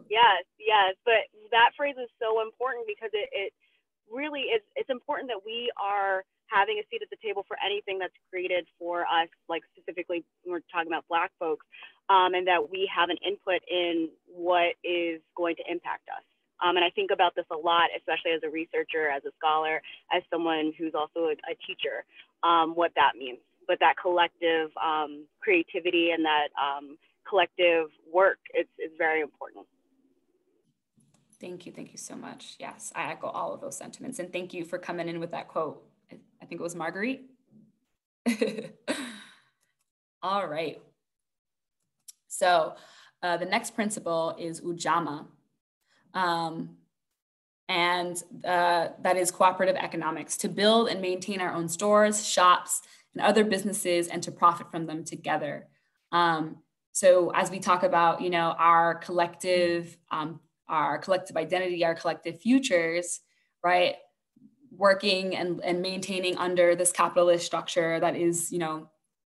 E: Yes. But that phrase is so important because it really it's important that we are having a seat at the table for anything that's created for us, like specifically when we're talking about Black folks, and that we have an input in what is going to impact us. And I think about this a lot, especially as a researcher, as a scholar, as someone who's also a teacher, what that means. But that collective creativity and that collective work is very important.
B: Thank you so much. Yes, I echo all of those sentiments. And thank you for coming in with that quote. I think it was Marguerite. All right. So the next principle is Ujamaa. And that is cooperative economics, to build and maintain our own stores, shops, and other businesses, and to profit from them together. So as we talk about, you know, our collective identity, our collective futures, right? Working and maintaining under this capitalist structure that is, you know,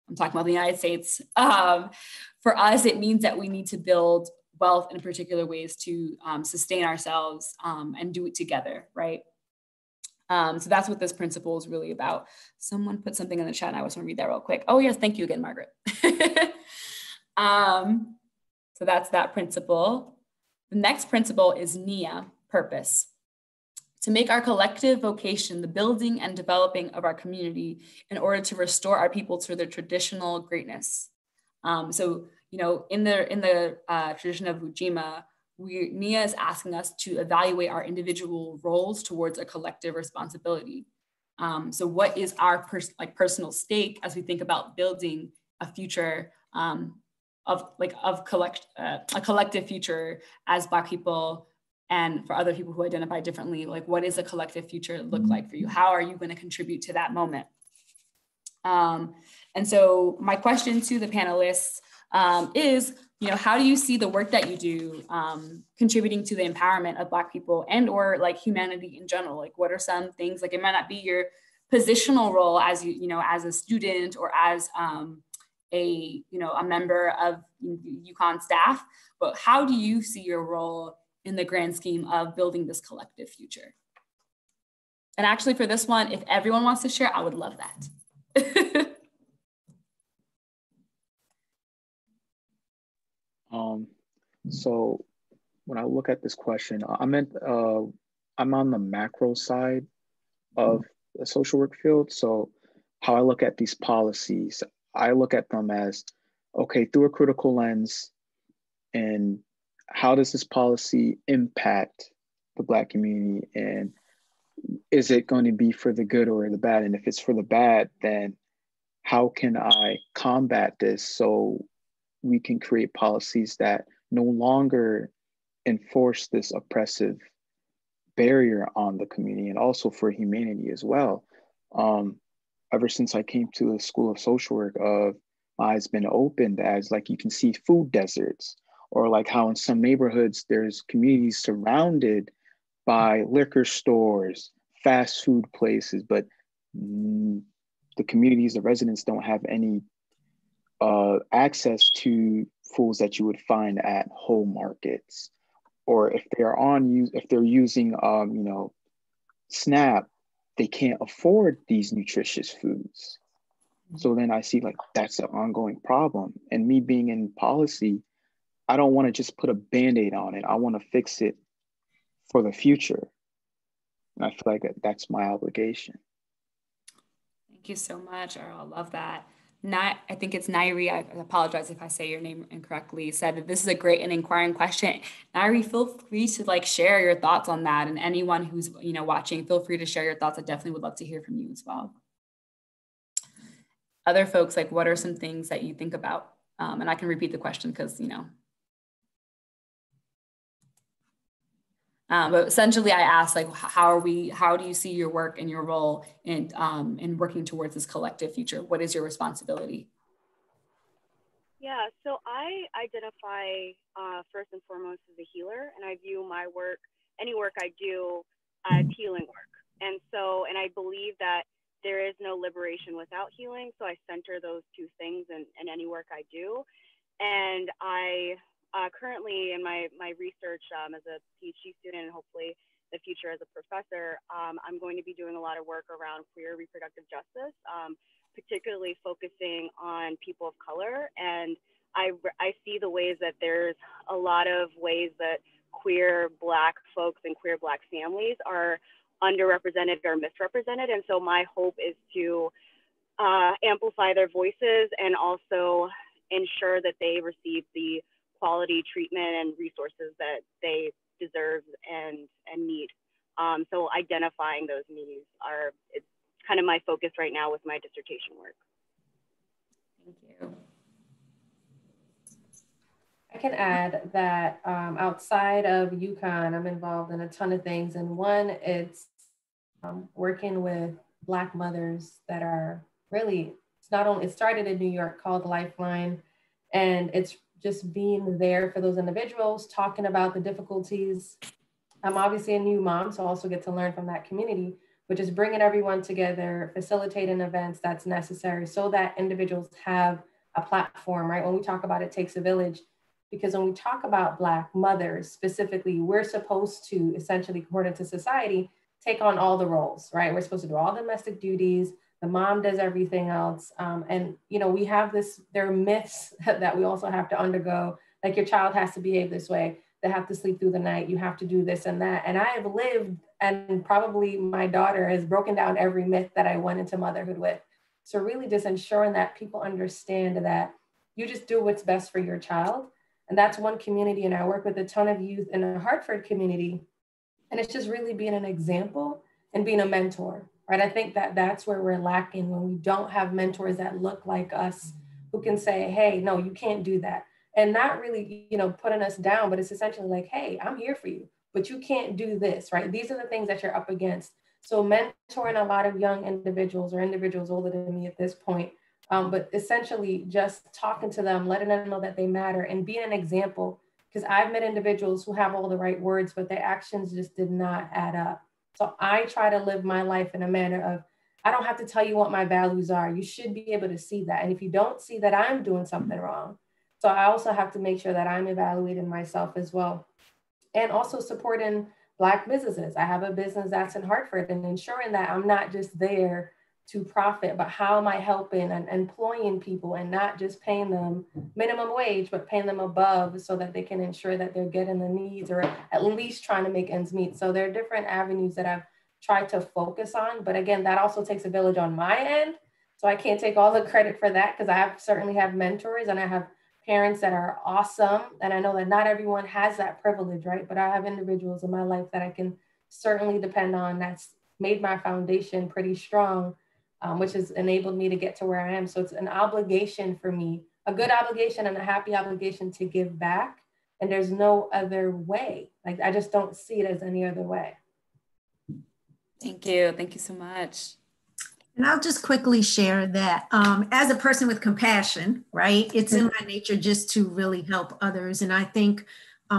B: I'm talking about the United States. For us, it means that we need to build wealth in particular ways to sustain ourselves and do it together, right? So that's what this principle is really about. Someone put something in the chat and I just want to read that real quick. Oh yes, thank you again, Margaret. So that's that principle. The next principle is Nia, purpose. To make our collective vocation the building and developing of our community in order to restore our people to their traditional greatness. So, you know, in the tradition of Ujima, Nia is asking us to evaluate our individual roles towards a collective responsibility. So what is our personal stake as we think about building a future a collective future as Black people, and for other people who identify differently, like what is a collective future look like for you? How are you going to contribute to that moment? And so my question to the panelists is, you know, how do you see the work that you do contributing to the empowerment of Black people and or like humanity in general? Like what are some things, like it might not be your positional role as you know, as a student or as a member of UConn staff, but how do you see your role in the grand scheme of building this collective future? And actually for this one, if everyone wants to share, I would love that.
C: So when I look at this question, I'm on the macro side of the social work field. So how I look at these policies, I look at them as, okay, through a critical lens, and how does this policy impact the Black community? And is it going to be for the good or the bad? And if it's for the bad, then how can I combat this so we can create policies that no longer enforce this oppressive barrier on the community, and also for humanity as well. Ever since I came to the School of Social Work, my eyes been opened as, like, you can see food deserts, or like how in some neighborhoods there's communities surrounded by liquor stores, fast food places, but the communities, the residents don't have any access to foods that you would find at whole markets, or if they're using SNAP, they can't afford these nutritious foods. So then I see, like, that's an ongoing problem. And me being in policy, I don't want to just put a Band-Aid on it. I want to fix it for the future. And I feel like that's my obligation.
B: Thank you so much, Earl. I love that. I think it's Nairi, I apologize if I say your name incorrectly, said that this is a great and inquiring question. Nairi, feel free to share your thoughts on that. And anyone who's watching, feel free to share your thoughts. I definitely would love to hear from you as well. Other folks, what are some things that you think about? And I can repeat the question because, but essentially I asked, how do you see your work and your role in working towards this collective future? What is your responsibility?
E: Yeah, so I identify first and foremost as a healer, and I view my work, any work I do, as healing work. And I believe that there is no liberation without healing. So I center those two things in any work I do. And I currently in my research as a PhD student, and hopefully the future as a professor, I'm going to be doing a lot of work around queer reproductive justice, particularly focusing on people of color. And I see the ways that there's a lot of ways that queer Black folks and queer Black families are underrepresented or misrepresented. And so my hope is to amplify their voices and also ensure that they receive the quality treatment and resources that they deserve and need. So identifying those needs it's kind of my focus right now with my dissertation work.
B: Thank you.
D: I can add that outside of UConn, I'm involved in a ton of things. And one, it's working with Black mothers that are really, it started in New York called Lifeline. And it's just being there for those individuals, talking about the difficulties. I'm obviously a new mom, so I also get to learn from that community, but just bringing everyone together, facilitating events that's necessary so that individuals have a platform, right? When we talk about it takes a village, because when we talk about Black mothers specifically, we're supposed to essentially, according to society, take on all the roles, right? We're supposed to do all the domestic duties. The mom does everything else. And, you know, we have there are myths that we also have to undergo, like your child has to behave this way. They have to sleep through the night. You have to do this and that. And I have lived, and probably my daughter has broken down every myth that I went into motherhood with. So really just ensuring that people understand that you just do what's best for your child. And that's one community. And I work with a ton of youth in the Hartford community. And it's just really being an example and being a mentor, right? I think that that's where we're lacking, when we don't have mentors that look like us, who can say, hey, no, you can't do that. And not really, you know, putting us down, but it's essentially like, hey, I'm here for you, but you can't do this, right? These are the things that you're up against. So mentoring a lot of young individuals or individuals older than me at this point, but essentially just talking to them, letting them know that they matter and being an example. Because I've met individuals who have all the right words, but their actions just did not add up. So I try to live my life in a manner of, I don't have to tell you what my values are. You should be able to see that. And if you don't see that, I'm doing something wrong. So I also have to make sure that I'm evaluating myself as well. And also supporting Black businesses. I have a business that's in Hartford, and ensuring that I'm not just there to profit, but how am I helping and employing people and not just paying them minimum wage, but paying them above so that they can ensure that they're getting the needs or at least trying to make ends meet. So there are different avenues that I've tried to focus on. But again, that also takes a village on my end. So I can't take all the credit for that, because I certainly have mentors and I have parents that are awesome. And I know that not everyone has that privilege, right? But I have individuals in my life that I can certainly depend on, that's made my foundation pretty strong, which has enabled me to get to where I am. So it's an obligation for me, a good obligation and a happy obligation to give back. And there's no other way. Like, I just don't see it as any other way.
B: Thank you. Thank you so much.
F: And I'll just quickly share that as a person with compassion, right, it's in my nature just to really help others. And I think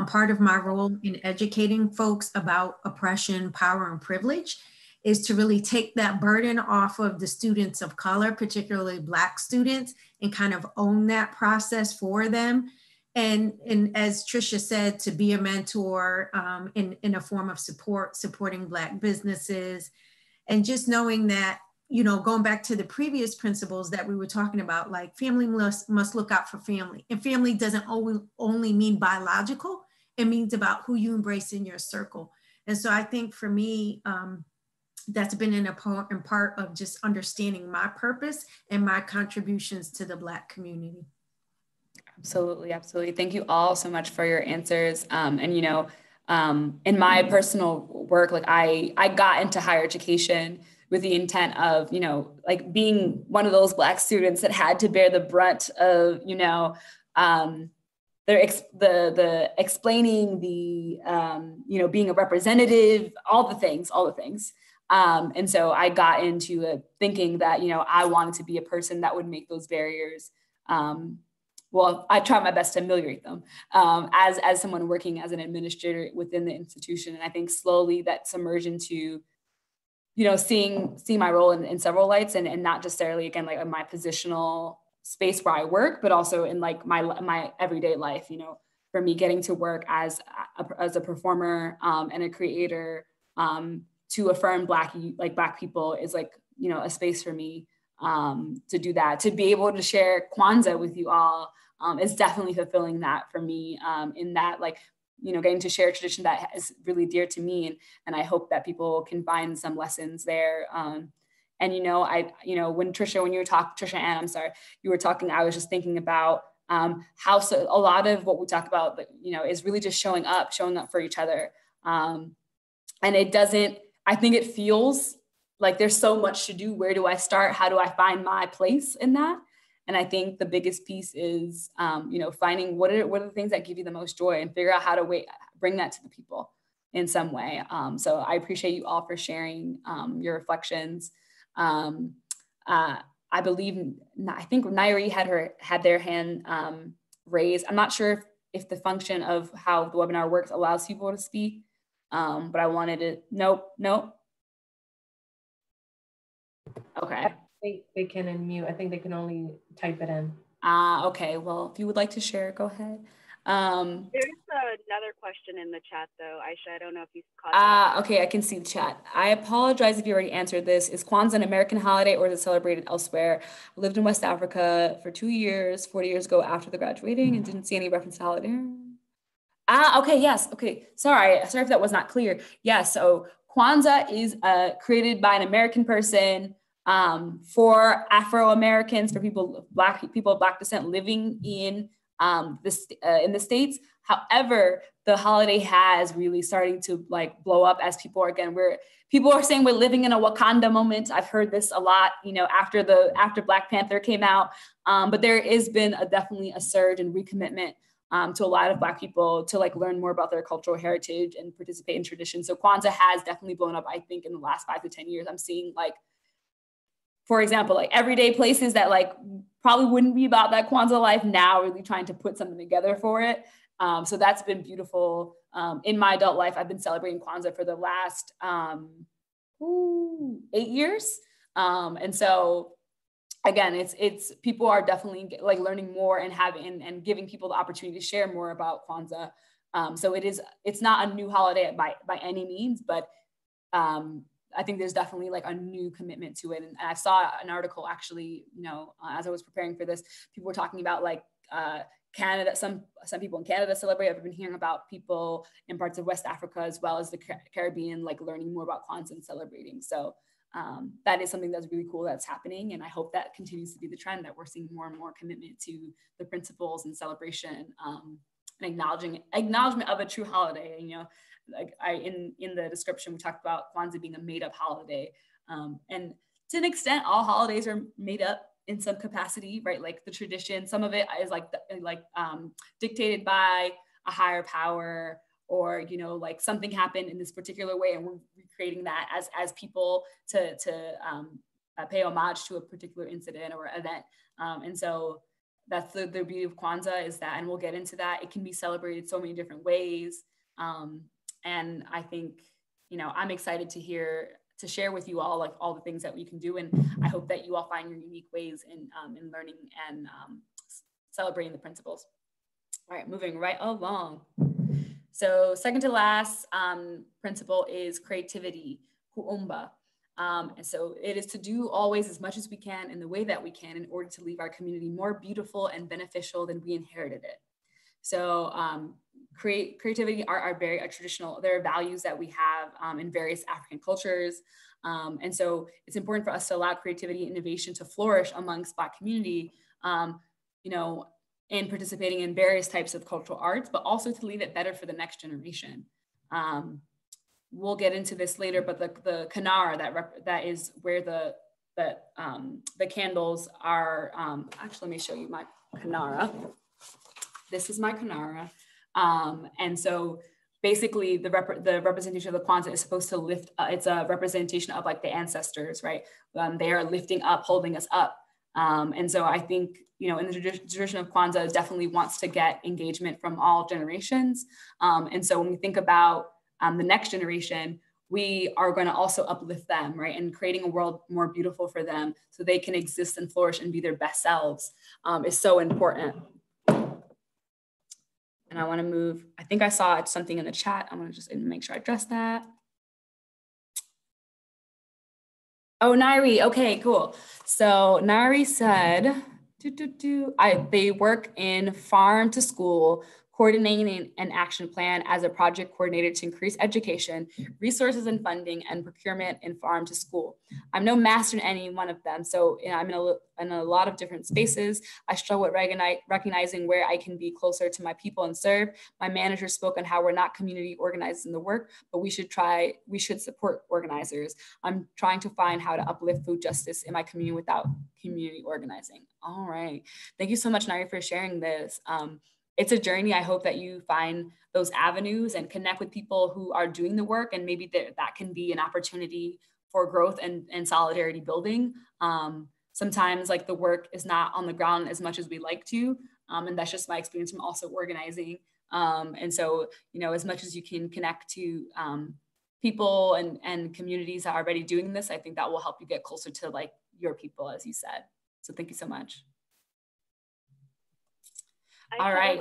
F: part of my role in educating folks about oppression, power, and privilege is to really take that burden off of the students of color, particularly Black students, and kind of own that process for them. And as Tricia said, to be a mentor in a form of supporting Black businesses, and just knowing that, you know, going back to the previous principles that we were talking about, like family must look out for family. And family doesn't only mean biological, it means about who you embrace in your circle. And so I think for me, that's been an important part of just understanding my purpose and my contributions to the Black community.
B: Absolutely, absolutely. Thank you all so much for your answers. And, you know, in my personal work, like I got into higher education with the intent of, you know, like being one of those Black students that had to bear the brunt of, you know, the explaining, the, you know, being a representative, all the things. And so I got into thinking that, you know, I wanted to be a person that would make those barriers. Well, I try my best to ameliorate them as someone working as an administrator within the institution. And I think slowly that submerged into, you know, seeing my role in several lights, and not necessarily, again, like in my positional space where I work, but also in like my everyday life. You know, for me, getting to work as a performer and a creator to affirm Black people is like, you know, a space for me to do that. To be able to share Kwanzaa with you all is definitely fulfilling that for me, in that, like, you know, getting to share a tradition that is really dear to me. And I hope that people can find some lessons there. And, you know, when you were talking, Trisha Ann, I'm sorry, you were talking, I was just thinking about how a lot of what we talk about, you know, is really just showing up for each other. And it doesn't, I think it feels like there's so much to do. Where do I start? How do I find my place in that? And I think the biggest piece is, you know, finding what are the things that give you the most joy, and figure out how to bring that to the people in some way. So I appreciate you all for sharing your reflections. I believe, I think Nairi had their hand raised. I'm not sure if the function of how the webinar works allows people to speak, but I wanted to, nope. Okay.
D: I think they can unmute. I think they can only type it in.
B: Okay, well, if you would like to share, go ahead.
E: There's another question in the chat though, Aisha. I don't know if you caught that.
B: Okay, I can see the chat. I apologize if you already answered this. Is Kwanzaa an American holiday or is it celebrated elsewhere? I lived in West Africa for 2 years, 40 years ago after the graduating, and didn't see any reference to holiday. Okay, yes, okay. Sorry if that was not clear. Yes, so Kwanzaa is created by an American person for Afro-Americans, for Black people of Black descent living in the States. However, the holiday has really starting to like blow up as people are saying we're living in a Wakanda moment. I've heard this a lot, you know, after Black Panther came out, but there has been definitely a surge and recommitment to a lot of Black people to like learn more about their cultural heritage and participate in tradition. So Kwanzaa has definitely blown up, I think, in the last 5 to 10 years. I'm seeing, like, for example, like everyday places that like probably wouldn't be about that Kwanzaa life now really trying to put something together for it. So that's been beautiful. In my adult life, I've been celebrating Kwanzaa for the last 8 years. And so again, it's people are definitely like learning more and giving people the opportunity to share more about Kwanzaa. So it's not a new holiday by any means, but I think there's definitely like a new commitment to it. And I saw an article actually, you know, as I was preparing for this, people were talking about like Canada, some people in Canada celebrate. I've been hearing about people in parts of West Africa as well as the Caribbean, like learning more about Kwanzaa and celebrating. So that is something that's really cool that's happening. And I hope that continues to be the trend, that we're seeing more and more commitment to the principles and celebration and acknowledgement of a true holiday. You know, like in the description, we talked about Kwanzaa being a made up holiday. And to an extent, all holidays are made up in some capacity, right? Like the tradition, some of it is dictated by a higher power, or, you know, like something happened in this particular way and we're recreating that as people to pay homage to a particular incident or event. And so that's the beauty of Kwanzaa, is that, and we'll get into that, it can be celebrated so many different ways. And I think, you know, I'm excited to share with you all like all the things that we can do. And I hope that you all find your unique ways in learning and celebrating the principles. All right, moving right along. So second to last principle is creativity, kuumba. And so it is to do always as much as we can in the way that we can in order to leave our community more beautiful and beneficial than we inherited it. So creativity are very traditional. There are values that we have in various African cultures. And so it's important for us to allow creativity and innovation to flourish amongst Black community, you know, in participating in various types of cultural arts, but also to leave it better for the next generation. We'll get into this later, but the kanara, that is where the candles are. Actually, let me show you my kanara. This is my kanara. And so basically the representation of the Kwanzaa is supposed to lift, it's a representation of like the ancestors, right? They are lifting up, holding us up. And so I think, you know, in the tradition of Kwanzaa, definitely wants to get engagement from all generations. And so when we think about the next generation, we are going to also uplift them, right? And creating a world more beautiful for them so they can exist and flourish and be their best selves is so important. And I want to move, I think I saw something in the chat. I want to just make sure I address that. Oh, Nairi. Okay, cool. So Nairi said, they work in farm to school, coordinating an action plan as a project coordinator to increase education, resources and funding, and procurement in farm to school. I'm no master in any one of them. So I'm in a lot of different spaces. I struggle with recognizing where I can be closer to my people and serve. My manager spoke on how we're not community organized in the work, but we should support organizers. I'm trying to find how to uplift food justice in my community without community organizing. All right. Thank you so much, Nairi, for sharing this. It's a journey. I hope that you find those avenues and connect with people who are doing the work, and maybe that can be an opportunity for growth and solidarity building. Sometimes like the work is not on the ground as much as we like to, and that's just my experience from also organizing. And so, as much as you can connect to people and communities that are already doing this, I think that will help you get closer to like your people, as you said. So thank you so much. All right.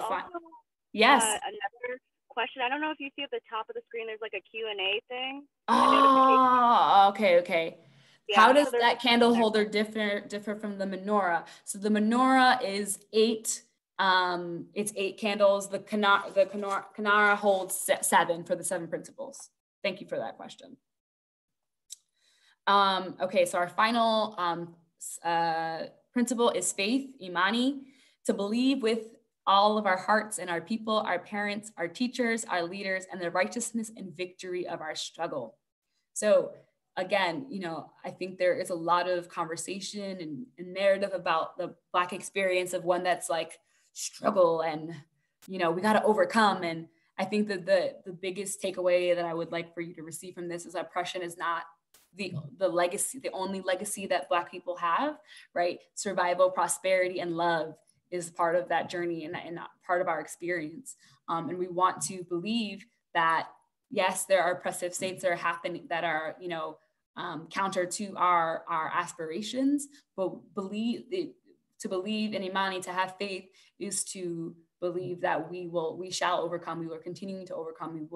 B: Yes.
E: Another question. I don't know if you see at the top of the screen, there's like a Q&A thing.
B: Oh, okay. Yeah, how does that candle holder differ from the menorah? So the menorah is 8. It's 8 candles. The Kanara holds 7 for the 7 principles. Thank you for that question. Okay, so our final principle is faith, imani, to believe with all of our hearts and our people, our parents, our teachers, our leaders, and the righteousness and victory of our struggle. So again, I think there is a lot of conversation and narrative about the Black experience of one that's like struggle and, we got to overcome. And I think that the biggest takeaway that I would like for you to receive from this is oppression is not the legacy, the only legacy that Black people have, right? Survival, prosperity, and love is part of that journey and part of our experience. And we want to believe that, yes, there are oppressive states that are happening that are, counter to our aspirations, but to believe in Imani, to have faith, is to believe that we shall overcome. We are continuing to overcome.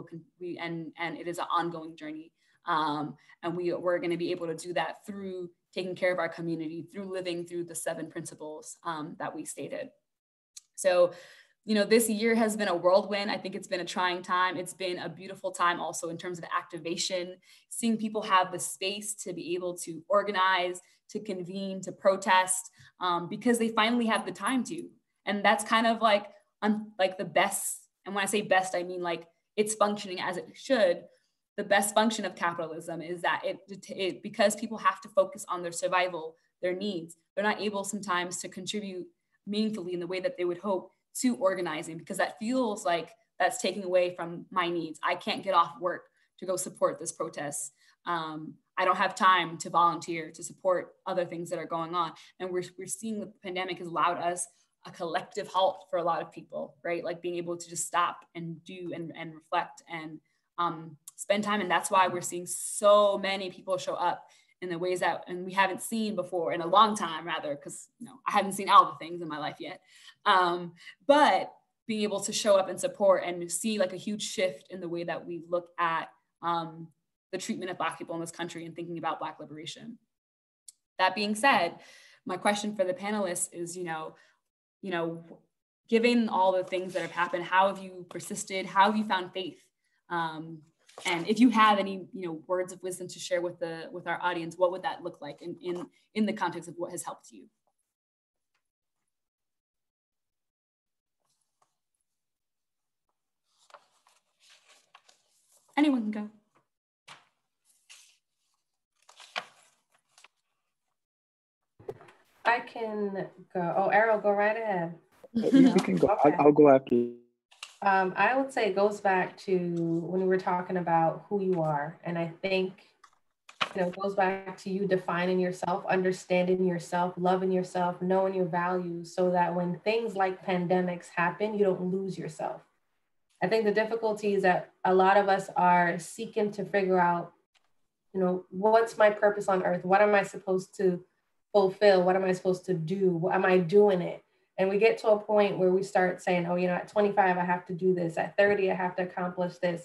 B: And it is an ongoing journey. And we're going to be able to do that through taking care of our community, through living through the 7 principles that we stated. So, this year has been a whirlwind. I think it's been a trying time. It's been a beautiful time also in terms of activation, seeing people have the space to be able to organize, to convene, to protest, because they finally have the time to. And that's kind of like the best. And when I say best, I mean like it's functioning as it should. The best function of capitalism is that it because people have to focus on their survival, their needs, they're not able sometimes to contribute meaningfully in the way that they would hope to organizing, because that feels like that's taking away from my needs. I can't get off work to go support this protest. I don't have time to volunteer to support other things that are going on. And we're seeing the pandemic has allowed us a collective halt for a lot of people, right? Like being able to just stop and do and reflect and spend time. And that's why we're seeing so many people show up in the ways that, and we haven't seen before in a long time, rather, because I haven't seen all the things in my life yet. But being able to show up and support and see like a huge shift in the way that we look at the treatment of Black people in this country and thinking about Black liberation. That being said, my question for the panelists is, given all the things that have happened, how have you persisted? How have you found faith? And if you have any, words of wisdom to share with our audience, what would that look like in the context of what has helped you? Anyone can go.
D: I can go. Oh, Errol, go right ahead.
C: You can go. Okay. I'll go after you.
D: I would say it goes back to when we were talking about who you are. And I think, it goes back to you defining yourself, understanding yourself, loving yourself, knowing your values, so that when things like pandemics happen, you don't lose yourself. I think the difficulty is that a lot of us are seeking to figure out, what's my purpose on earth? What am I supposed to fulfill? What am I supposed to do? Am I doing it? And we get to a point where we start saying, at 25, I have to do this. At 30, I have to accomplish this.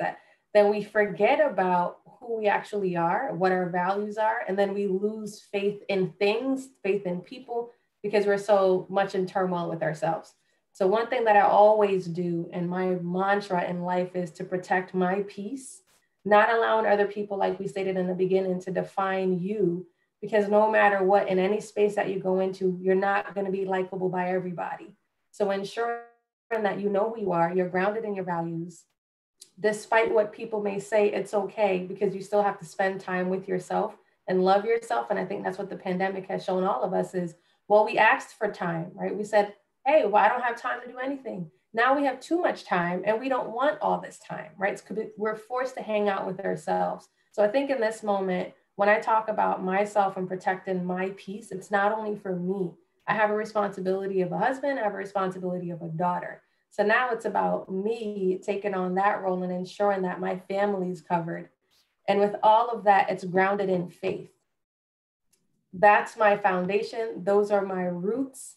D: Then we forget about who we actually are, what our values are, and then we lose faith in things, faith in people, because we're so much in turmoil with ourselves. So one thing that I always do, and my mantra in life, is to protect my peace, not allowing other people, like we stated in the beginning, to define you, because no matter what, in any space that you go into, you're not going to be likable by everybody. So ensuring that you know who you are, you're grounded in your values. Despite what people may say, it's okay, because you still have to spend time with yourself and love yourself. And I think that's what the pandemic has shown all of us is, well, we asked for time, right? We said, hey, well, I don't have time to do anything. Now we have too much time and we don't want all this time, right? We're forced to hang out with ourselves. So I think in this moment, when I talk about myself and protecting my peace, it's not only for me. I have a responsibility of a husband, I have a responsibility of a daughter. So now it's about me taking on that role and ensuring that my family's covered. And with all of that, it's grounded in faith. That's my foundation. Those are my roots.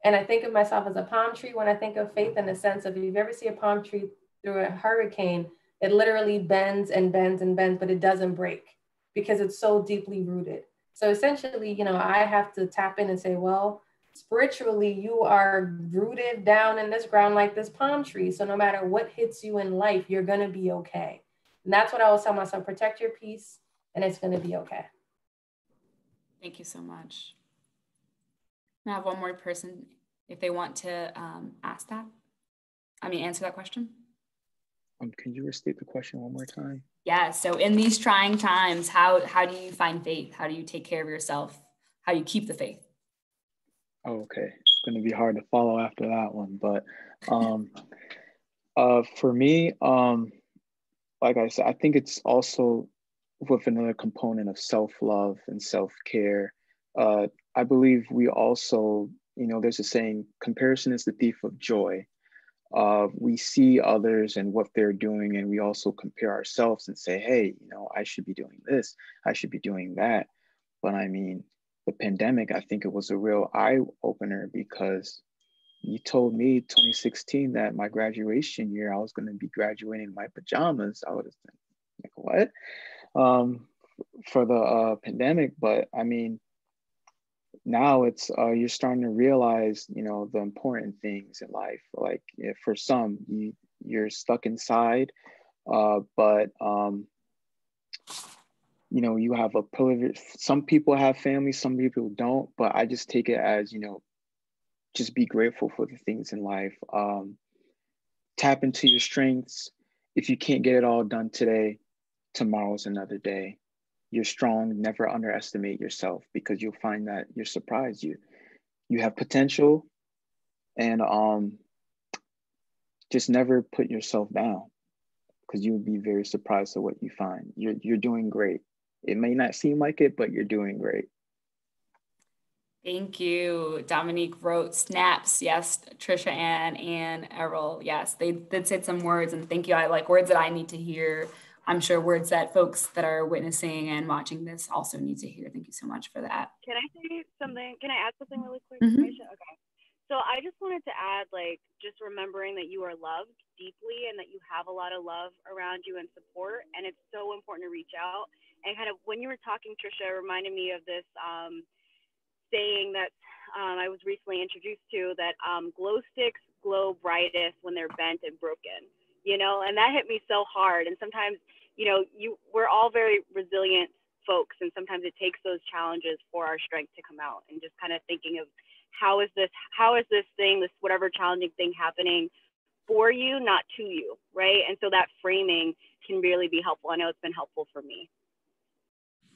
D: And I think of myself as a palm tree when I think of faith, in the sense of, if you ever see a palm tree through a hurricane, it literally bends and bends and bends, but it doesn't break because it's so deeply rooted. So essentially, you know, I have to tap in and say, well, spiritually, you are rooted down in this ground like this palm tree. So no matter what hits you in life, you're going to be okay. And that's what I always tell myself: protect your peace and it's going to be okay.
B: Thank you so much. I have one more person if they want to answer that question.
C: Can you restate the question one more time?
B: Yeah, so in these trying times, how do you find faith? How do you take care of yourself? How do you keep the faith?
C: Oh, okay. It's going to be hard to follow after that one. But for me, like I said, I think it's also with another component of self-love and self-care. I believe we also, you know, there's a saying, comparison is the thief of joy. We see others and what they're doing, and we also compare ourselves and say, hey, you know, I should be doing this, I should be doing that. But I mean, the pandemic, I think it was a real eye-opener, because you told me 2016 that my graduation year, I was going to be graduating in my pajamas. I was like, what? For the pandemic. But I mean, now it's you're starting to realize, you know, the important things in life. Like for some, you're stuck inside, but you know, you have a privilege. Some people have families, some people don't. But I just take it as, you know, just be grateful for the things in life. Tap into your strengths. If you can't get it all done today, tomorrow's another day. You're strong. Never underestimate yourself, because you'll find that you're surprised. You have potential, and just never put yourself down, because you'll be very surprised at what you find. You're doing great. It may not seem like it, but you're doing great.
B: Thank you. Dominique wrote snaps. Yes, Trisha Ann and Errol. Yes, they did say some words, and thank you. I like words that I need to hear. I'm sure words that folks that are witnessing and watching this also need to hear. Thank you so much for that.
E: Can I say something? Can I add something really quick?
B: Mm-hmm.
E: Okay. So I just wanted to add, like, just remembering that you are loved deeply and that you have a lot of love around you and support. And it's so important to reach out. And kind of when you were talking, Trisha, it reminded me of this saying that I was recently introduced to, that glow sticks glow brightest when they're bent and broken, you know, and that hit me so hard. And sometimes, you know, we're all very resilient folks, and sometimes it takes those challenges for our strength to come out, and just kind of thinking of how is this thing, this whatever challenging thing happening for you, not to you, right? And so that framing can really be helpful. I know it's been helpful for me.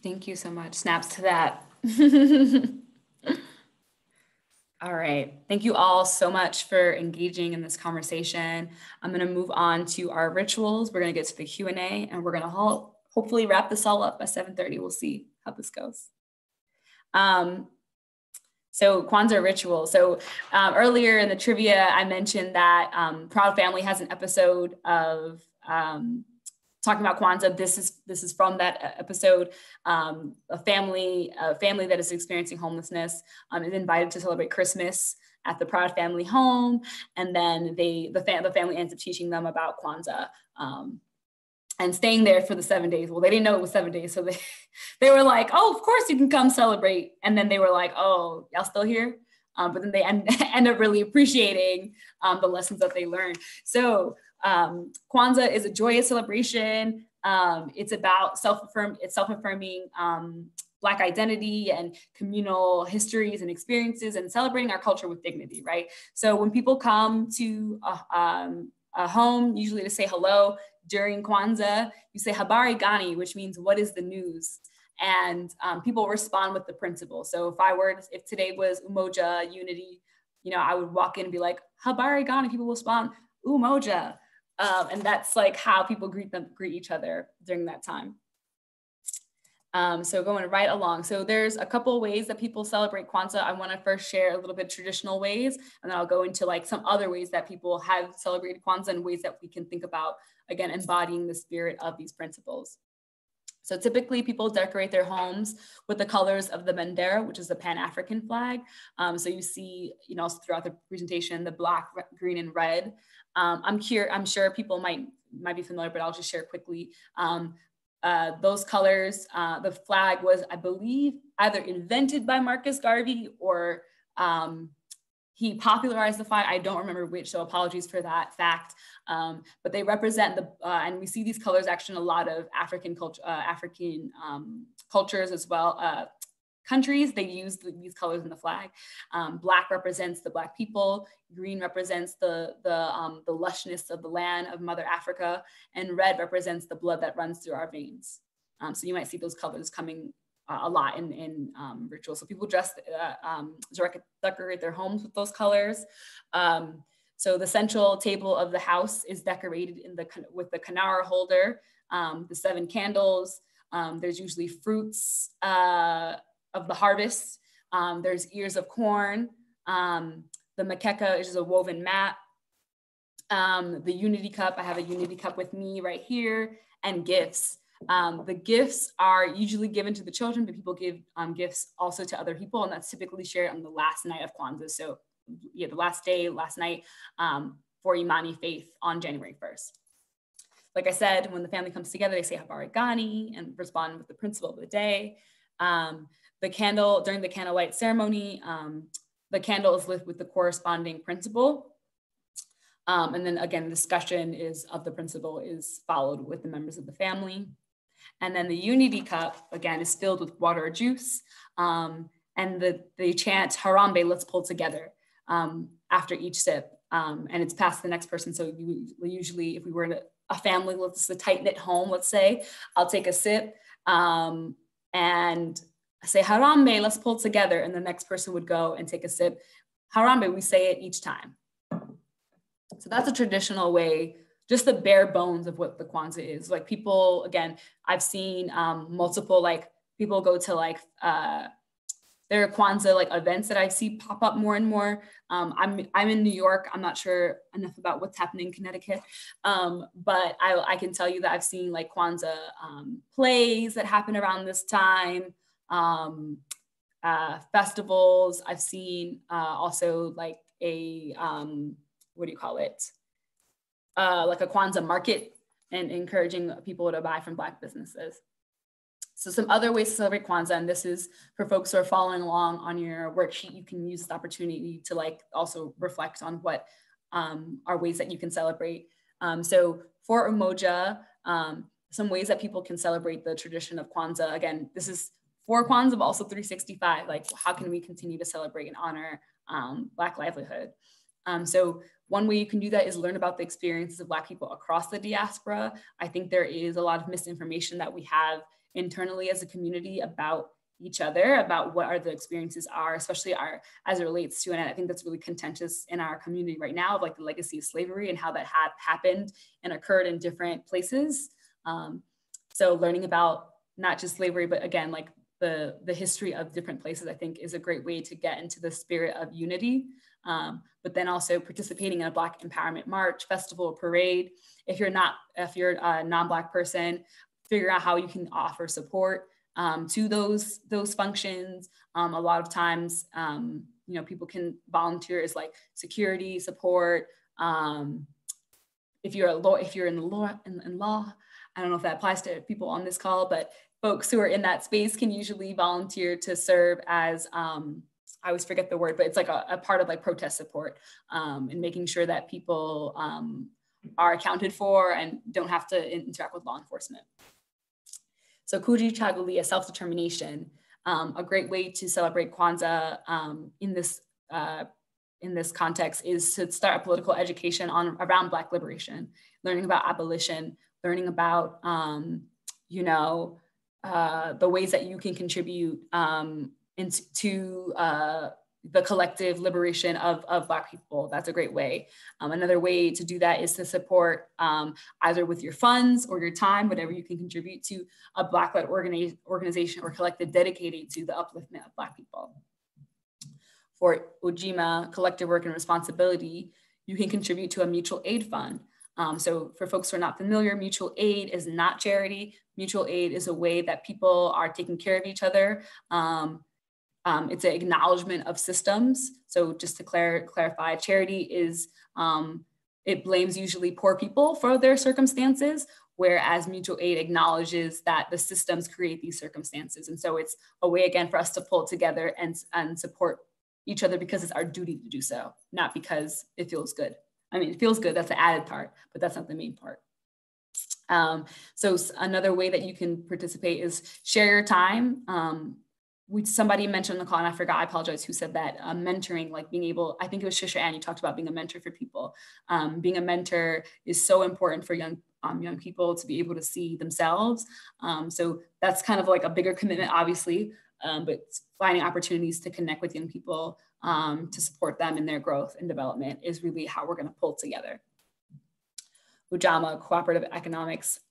B: Thank you so much. Snaps to that. All right. Thank you all so much for engaging in this conversation. I'm going to move on to our rituals. We're going to get to the Q&A, and we're going to hopefully wrap this all up by 7:30. We'll see how this goes. So Kwanzaa ritual. So earlier in the trivia, I mentioned that Proud Family has an episode of talking about Kwanzaa. This is from that episode. A family that is experiencing homelessness is invited to celebrate Christmas at the Proud Family home, and then the family ends up teaching them about Kwanzaa. and staying there for the 7 days. Well, they didn't know it was 7 days. So they were like, oh, of course you can come celebrate. And then they were like, oh, y'all still here? But then they end up really appreciating the lessons that they learned. So Kwanzaa is a joyous celebration. It's about self-affirming Black identity and communal histories and experiences and celebrating our culture with dignity, right? So when people come to a home, usually to say hello during Kwanzaa, you say habari gani, which means what is the news? And people respond with the principle. So if today was Umoja, unity, I would walk in and be like, habari gani, people will respond, Umoja. And that's like how people greet each other during that time. So going right along. So there's a couple ways that people celebrate Kwanzaa. I want to first share a little bit traditional ways, and then I'll go into like some other ways that people have celebrated Kwanzaa and ways that we can think about, again, embodying the spirit of these principles. So typically people decorate their homes with the colors of the bendera, which is the Pan-African flag. So you see, also throughout the presentation, the black, green, and red. I'm sure people might be familiar, but I'll just share quickly. Those colors, the flag was, I believe, either invented by Marcus Garvey or he popularized the flag. I don't remember which, so apologies for that fact. But they represent and we see these colors actually in a lot of African cultures as well. Countries, they use these colors in the flag. Black represents the Black people. Green represents the lushness of the land of Mother Africa, and red represents the blood that runs through our veins. So you might see those colors coming a lot in rituals. So people decorate their homes with those colors. So the central table of the house is decorated with the kanara holder, the 7 candles. There's usually fruits of the harvest. There's ears of corn. The makeka is a woven mat. The unity cup, I have a unity cup with me right here, and gifts. The gifts are usually given to the children, but people give gifts also to other people, and that's typically shared on the last night of Kwanzaa. So yeah, the last night for Imani faith on January 1st. Like I said, when the family comes together, they say habari gani and respond with the principle of the day. During the candlelight ceremony, the candle is lit with the corresponding principle. And then again, discussion of the principle is followed with the members of the family. And then the unity cup, again, is filled with water or juice. And they chant Harambe, let's pull together, after each sip. And it's passed to the next person. So usually if we were in a family, it's a tight-knit home, let's say, I'll take a sip and say Harambe, let's pull together. And the next person would go and take a sip. Harambe, we say it each time. So that's a traditional way, just the bare bones of what the Kwanzaa is. Like people, again, I've seen multiple, like people go to there are Kwanzaa events that I see pop up more and more. I'm in New York. I'm not sure enough about what's happening in Connecticut, but I can tell you that I've seen Kwanzaa plays that happen around this time, festivals. I've seen also a what do you call it? Like a Kwanzaa market, and encouraging people to buy from Black businesses. So some other ways to celebrate Kwanzaa, and this is for folks who are following along on your worksheet, you can use this opportunity to also reflect on what are ways that you can celebrate. So for Umoja, some ways that people can celebrate the tradition of Kwanzaa. Again, this is for Kwanzaa, but also 365, how can we continue to celebrate and honor Black livelihood? So one way you can do that is learn about the experiences of Black people across the diaspora. I think there is a lot of misinformation that we have internally as a community about each other, about what the experiences are, especially as it relates to, and I think that's really contentious in our community right now, of the legacy of slavery and how that happened and occurred in different places. So learning about not just slavery, but again, the history of different places, I think is a great way to get into the spirit of unity. But then also participating in a Black empowerment march, festival, parade. If you're a non-Black person, figure out how you can offer support to those functions. A lot of times, people can volunteer as security support. If you're in law, I don't know if that applies to people on this call, but folks who are in that space can usually volunteer to serve as, I always forget the word, but it's like a part of like protest support, and making sure that people are accounted for and don't have to interact with law enforcement. So Kujichagulia, self-determination, a great way to celebrate Kwanzaa in this context is to start a political education around Black liberation, learning about abolition, learning about the ways that you can contribute into the collective liberation of Black people. That's a great way. Another way to do that is to support either with your funds or your time, whatever you can contribute to a Black-led organization or collective dedicated to the upliftment of Black people. For Ujima, collective work and responsibility, you can contribute to a mutual aid fund. So for folks who are not familiar, mutual aid is not charity. Mutual aid is a way that people are taking care of each other. It's an acknowledgement of systems. So just to clarify, charity is, it blames usually poor people for their circumstances, whereas mutual aid acknowledges that the systems create these circumstances. And so it's a way, again, for us to pull together and support each other because it's our duty to do so, not because it feels good. I mean, it feels good, that's the added part, but that's not the main part. So another way that you can participate is share your time. Somebody mentioned on the call, and I forgot, I apologize, who said that, mentoring, like being able, I think it was Trisha Ann, you talked about being a mentor for people. Being a mentor is so important for young people to be able to see themselves. So that's kind of like a bigger commitment, obviously, but finding opportunities to connect with young people to support them in their growth and development is really how we're going to pull together. Ujama, cooperative economics,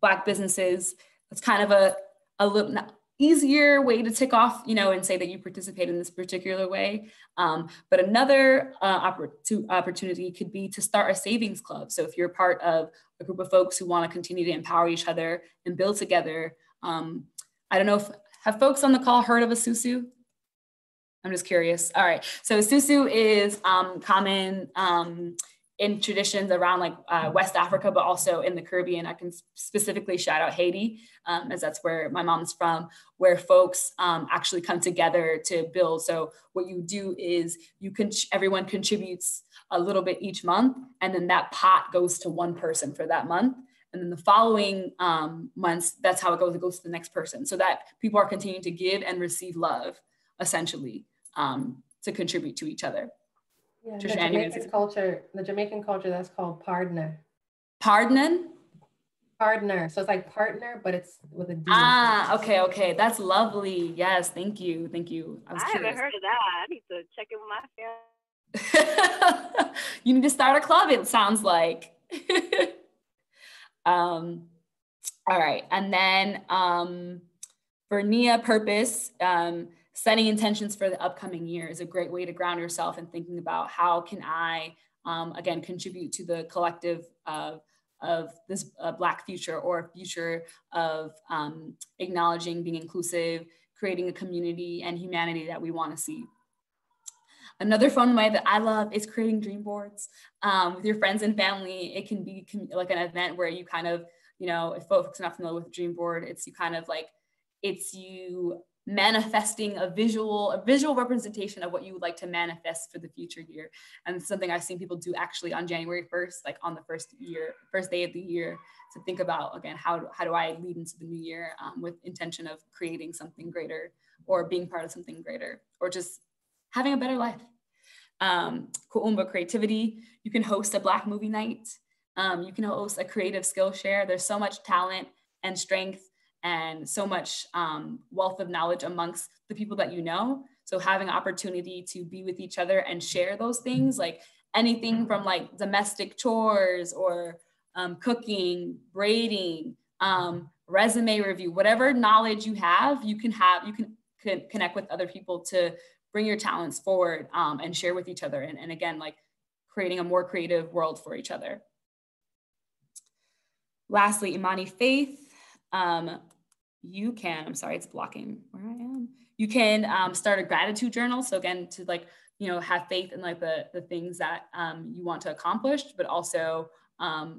B: Black businesses. It's kind of a little easier way to tick off, and say that you participate in this particular way. But another opportunity could be to start a savings club. So if you're part of a group of folks who want to continue to empower each other and build together, I don't know have folks on the call heard of a susu? I'm just curious. All right, so susu is common in traditions around like West Africa, but also in the Caribbean. I can specifically shout out Haiti, as that's where my mom's from, where folks actually come together to build. So what you do is everyone contributes a little bit each month, and then that pot goes to one person for that month. And then the following months, that's how it goes to the next person, so that people are continuing to give and receive love, essentially, to contribute to each other.
D: Yeah, the Jamaican culture, that's called partner.
B: Pardon?
D: Partner. So it's like partner, but it's with a D.
B: Okay. That's lovely. Yes, thank you.
E: I haven't heard of that. I need to check in with my family.
B: You need to start a club, it sounds like. All right, and then for Nia purpose, setting intentions for the upcoming year is a great way to ground yourself and thinking about how can I, again, contribute to the collective of this Black future, or a future of acknowledging, being inclusive, creating a community and humanity that we want to see. Another fun way that I love is creating dream boards with your friends and family. It can be like an event where you kind of, if folks are not familiar with a dream board, it's you manifesting a visual representation of what you would like to manifest for the future year. And it's something I've seen people do actually on January 1st, like on the first day of the year, to think about, again, how do I lead into the new year with intention of creating something greater, or being part of something greater, or just having a better life. Kuumba creativity, you can host a Black movie night. You can host a creative skill share. There's so much talent and strength and so much wealth of knowledge amongst the people that you know. So having opportunity to be with each other and share those things, like anything from like domestic chores or cooking, braiding, resume review, whatever knowledge you have, you can connect with other people to bring your talents forward and share with each other. And again, like creating a more creative world for each other. Lastly, Imani faith. You can, I'm sorry, it's blocking where I am. You can start a gratitude journal. So again, to like, have faith in like the things that you want to accomplish, but also,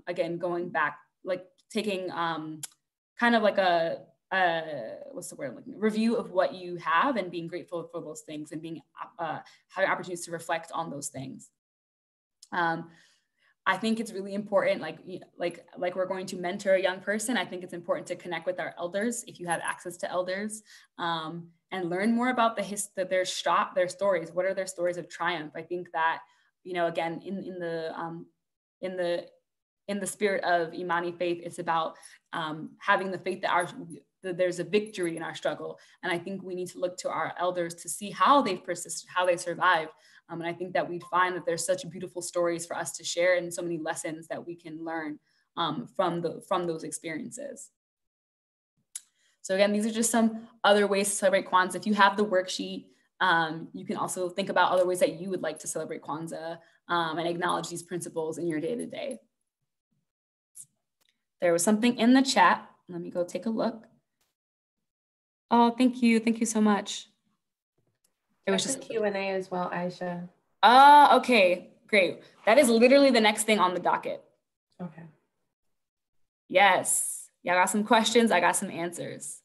B: again, going back, like taking kind of like a what's the word I'm looking at? Review of what you have and being grateful for those things and being having opportunities to reflect on those things. I think it's really important, like we're going to mentor a young person. I think it's important to connect with our elders if you have access to elders, and learn more about their stories. What are their stories of triumph? I think that, you know, again, in the spirit of Imani faith, it's about having the faith that there's a victory in our struggle. And I think we need to look to our elders to see how they've persisted, how they survived. And I think that we'd find that there's such beautiful stories for us to share and so many lessons that we can learn from those experiences. So again, these are just some other ways to celebrate Kwanzaa. If you have the worksheet, you can also think about other ways that you would like to celebrate Kwanzaa and acknowledge these principles in your day-to-day. There was something in the chat. Let me go take a look. Oh, thank you. Thank you so much. It was just
D: Q&A as well, Aisha.
B: Okay, great. That is literally the next thing on the docket.
D: Okay.
B: Yes. Yeah, I got some questions. I got some answers.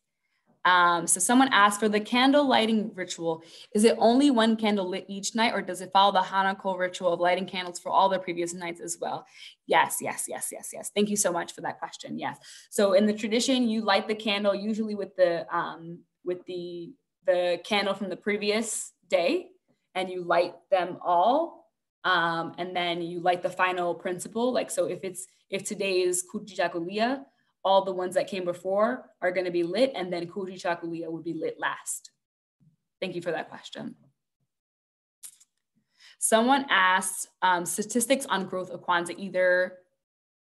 B: So someone asked, for the candle lighting ritual, is it only one candle lit each night, or does it follow the Hanukkah ritual of lighting candles for all the previous nights as well? Yes. Thank you so much for that question. Yes. So in the tradition, you light the candle usually with the candle from the previous day, and you light them all. And then you light the final principle. Like, so if today is Kujichagulia, all the ones that came before are going to be lit, and then Kujichagulia would be lit last. Thank you for that question. Someone asked statistics on growth of Kwanzaa,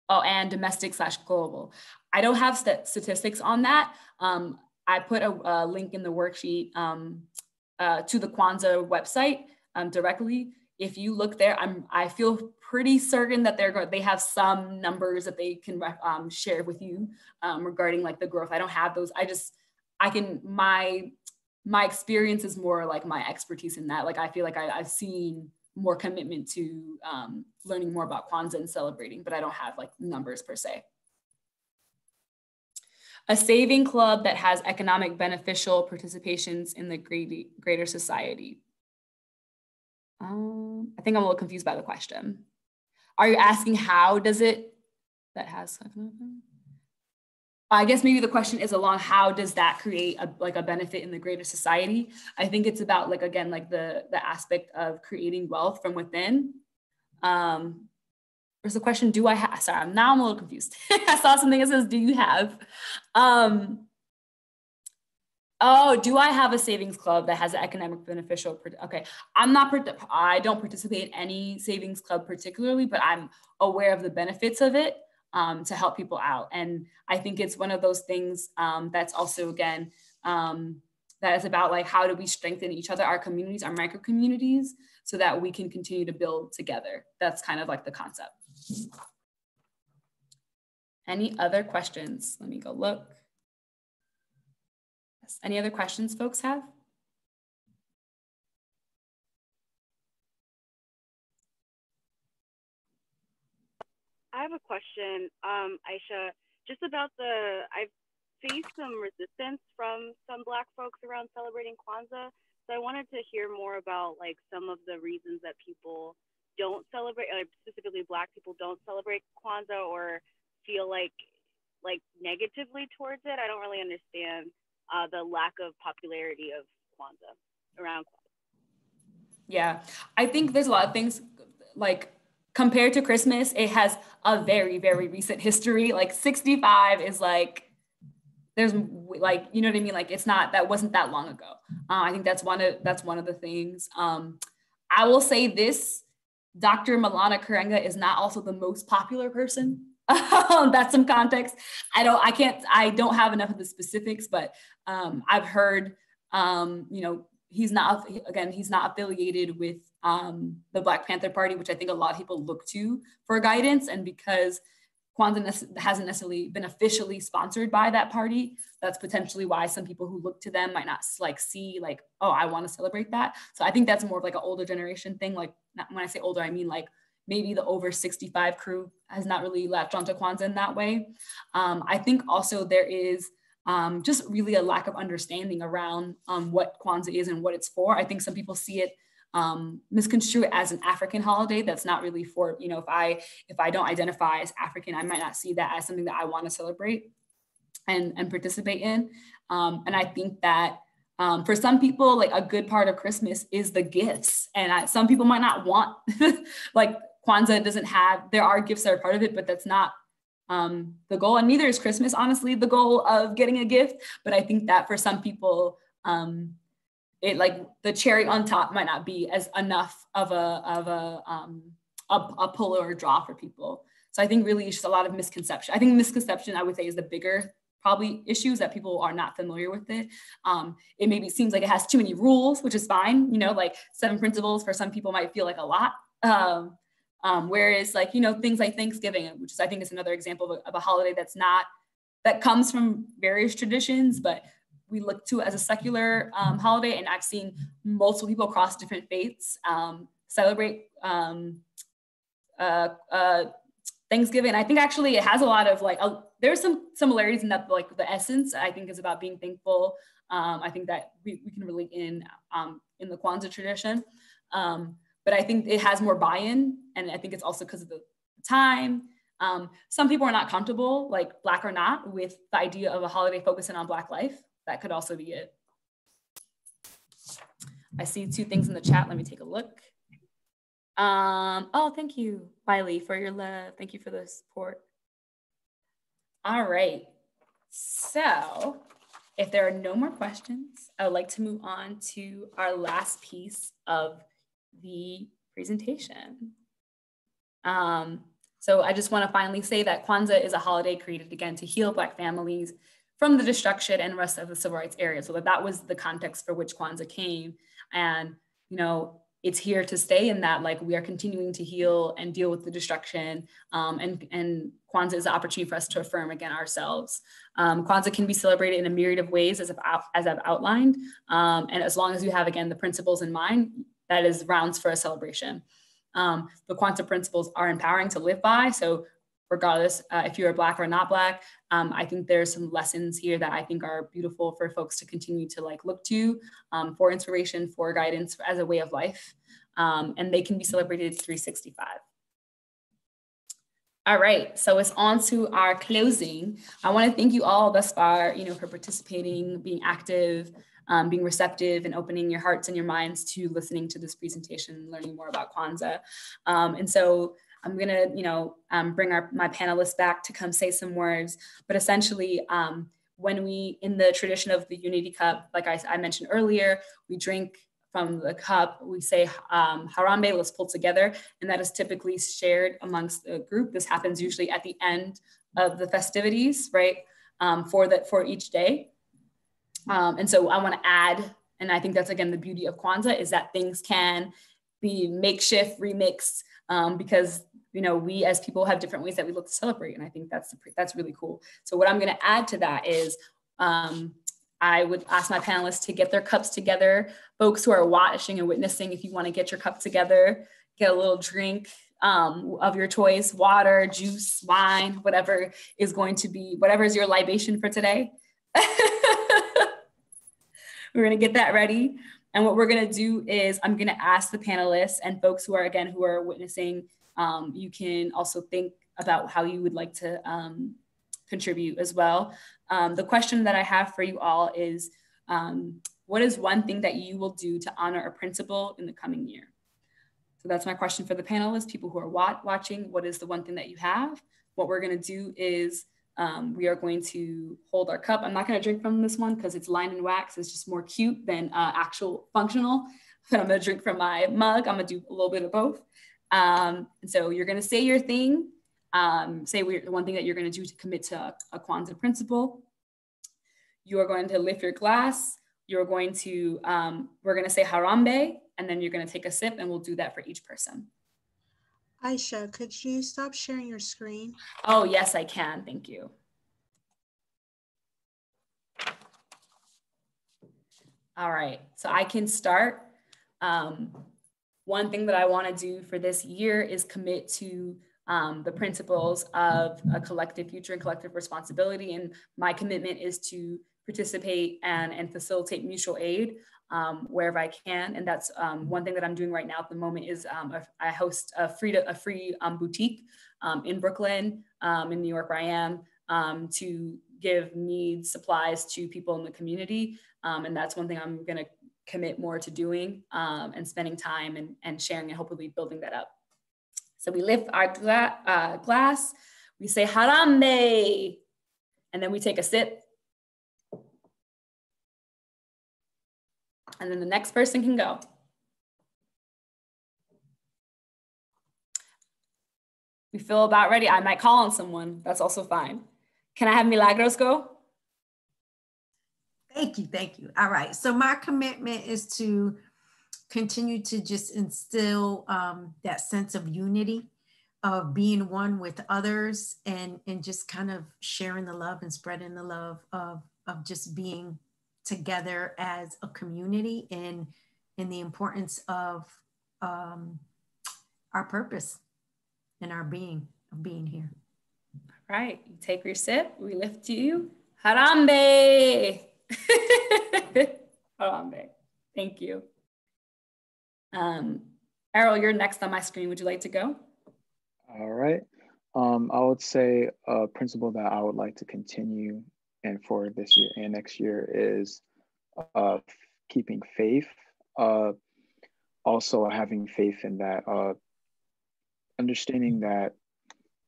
B: and domestic/global. I don't have statistics on that. I put a link in the worksheet to the Kwanzaa website directly. If you look there, I feel pretty certain that they have some numbers that they can share with you regarding like the growth. I don't have those. My experience is more like my expertise in that. Like, I feel like I've seen more commitment to learning more about Kwanzaa and celebrating, but I don't have like numbers per se. A saving club that has economic beneficial participations in the greater society. I think I'm a little confused by the question. Are you asking how does it, that has, I guess maybe the question is along how does that create a benefit in the greater society? I think it's about like, again, like the aspect of creating wealth from within. There's the question, do I have, sorry, now I'm a little confused. I saw something that says, do you have? Oh, do I have a savings club that has an economic beneficial? Okay, I don't participate in any savings club particularly, but I'm aware of the benefits of it to help people out. And I think it's one of those things that's also, again, that is about like, how do we strengthen each other, our communities, our micro communities, so that we can continue to build together. That's kind of like the concept. Any other questions? Let me go look. Any other questions folks have?
E: I have a question, Aisha, just about I've faced some resistance from some Black folks around celebrating Kwanzaa. So I wanted to hear more about like some of the reasons that people don't celebrate, specifically Black people don't celebrate Kwanzaa or feel like negatively towards it. I don't really understand the lack of popularity of Kwanzaa around Kwanzaa.
B: Yeah, I think there's a lot of things, like compared to Christmas, it has a very, very recent history. Like 65 is like, there's like, you know what I mean? Like that wasn't that long ago. I think that's one of the things. I will say this, Dr. Malana Karenga is not also the most popular person. That's some context. I don't have enough of the specifics, but I've heard, he's not affiliated with the Black Panther Party, which I think a lot of people look to for guidance. And because Kwanzaa hasn't necessarily been officially sponsored by that party, that's potentially why some people who look to them might not like see like, oh, I want to celebrate that. So I think that's more of like an older generation thing. Like when I say older, I mean like maybe the over 65 crew has not really latched onto Kwanzaa in that way. I think also there is just really a lack of understanding around what Kwanzaa is and what it's for. I think some people see it misconstrue it as an African holiday that's not really for, you know, if I don't identify as African, I might not see that as something that I want to celebrate and participate in. And I think that for some people, like a good part of Christmas is the gifts. And some people might not want, like Kwanzaa doesn't have, there are gifts that are part of it, but that's not the goal. And neither is Christmas, honestly, the goal of getting a gift. But I think that for some people, it like the cherry on top might not be as enough of a pull or a draw for people. So I think really it's just a lot of misconception. I think misconception, I would say, is the bigger probably issues that people are not familiar with it. It maybe seems like it has too many rules, which is fine. You know, like 7 principles for some people might feel like a lot. Whereas like, you know, things like Thanksgiving, which is, I think is another example of a holiday that comes from various traditions, but we look to it as a secular holiday. And I've seen multiple people across different faiths celebrate Thanksgiving. I think actually it has a lot of like, there's some similarities in that, like the essence, I think, is about being thankful. I think that we can relate in the Kwanzaa tradition. But I think it has more buy-in. And I think it's also because of the time. Some people are not comfortable, like Black or not, with the idea of a holiday focusing on Black life. That could also be it. I see 2 things in the chat. Let me take a look. Oh, thank you, Wiley, for your love. Thank you for the support. All right. So if there are no more questions, I would like to move on to our last piece of the presentation. So I just want to finally say that Kwanzaa is a holiday created again to heal Black families from the destruction and rest of the civil rights area. So that was the context for which Kwanzaa came. And, you know, it's here to stay in that, like, we are continuing to heal and deal with the destruction. And Kwanzaa is an opportunity for us to affirm again ourselves. Kwanzaa can be celebrated in a myriad of ways, as I've outlined. And as long as you have, again, the principles in mind, that is grounds for a celebration. The Kwanzaa principles are empowering to live by. So regardless if you're Black or not Black, I think there's some lessons here that I think are beautiful for folks to continue to like look to for inspiration, for guidance as a way of life. And they can be celebrated 365. All right, so it's on to our closing. I want to thank you all thus far, you know, for participating, being active, being receptive, and opening your hearts and your minds to listening to this presentation, learning more about Kwanzaa. And so I'm gonna, you know, bring my panelists back to come say some words, but essentially, when we, in the tradition of the Unity Cup, like I mentioned earlier, we drink from the cup, we say Harambe, let's pull together, and that is typically shared amongst the group. This happens usually at the end of the festivities, right, for each day. And so I wanna add, and I think that's again the beauty of Kwanzaa, is that things can be makeshift, remixed, because, you know, we as people have different ways that we look to celebrate. And I think that's really cool. So what I'm going to add to that is I would ask my panelists to get their cups together. Folks who are watching and witnessing, if you want to get your cup together, get a little drink of your choice, water, juice, wine, whatever is going to be, whatever is your libation for today. We're going to get that ready. And what we're going to do is I'm going to ask the panelists and folks who are witnessing, you can also think about how you would like to contribute as well. The question that I have for you all is, what is one thing that you will do to honor a principle in the coming year? So that's my question for the panelists, people who are watching. What is the one thing that you have? What we're going to do is we are going to hold our cup. I'm not going to drink from this one because it's lined in wax. It's just more cute than actual functional. But I'm going to drink from my mug. I'm going to do a little bit of both. And so you're going to say your thing. Say the one thing that you're going to do to commit to a Kwanzaa principle. You are going to lift your glass. You're going to, we're going to say Harambe, and then you're going to take a sip, and we'll do that for each person.
G: Aisha, could you stop sharing your screen?
B: Oh, yes, I can. Thank you. All right, so I can start. one thing that I want to do for this year is commit to the principles of a collective future and collective responsibility. And my commitment is to participate and facilitate mutual aid wherever I can. And that's one thing that I'm doing right now at the moment is I host a free boutique in Brooklyn, in New York where I am, to give needs, supplies to people in the community. And that's one thing I'm gonna commit more to doing and spending time and sharing and hopefully building that up. So we lift our glass, we say Harambe, and then we take a sip. And then the next person can go. We feel about ready. I might call on someone. That's also fine. Can I have Milagros go?
F: Thank you, thank you. All right, so my commitment is to continue to just instill that sense of unity, of being one with others, and just kind of sharing the love and spreading the love of just being together as a community, and the importance of our purpose and our being, of being here.
B: All right, you take your sip, we lift you. Harambe. Harambe. Thank you. Errol, you're next on my screen. Would you like to go?
C: All right. I would say a principle that I would like to continue and for this year and next year is keeping faith. Also having faith in that, understanding that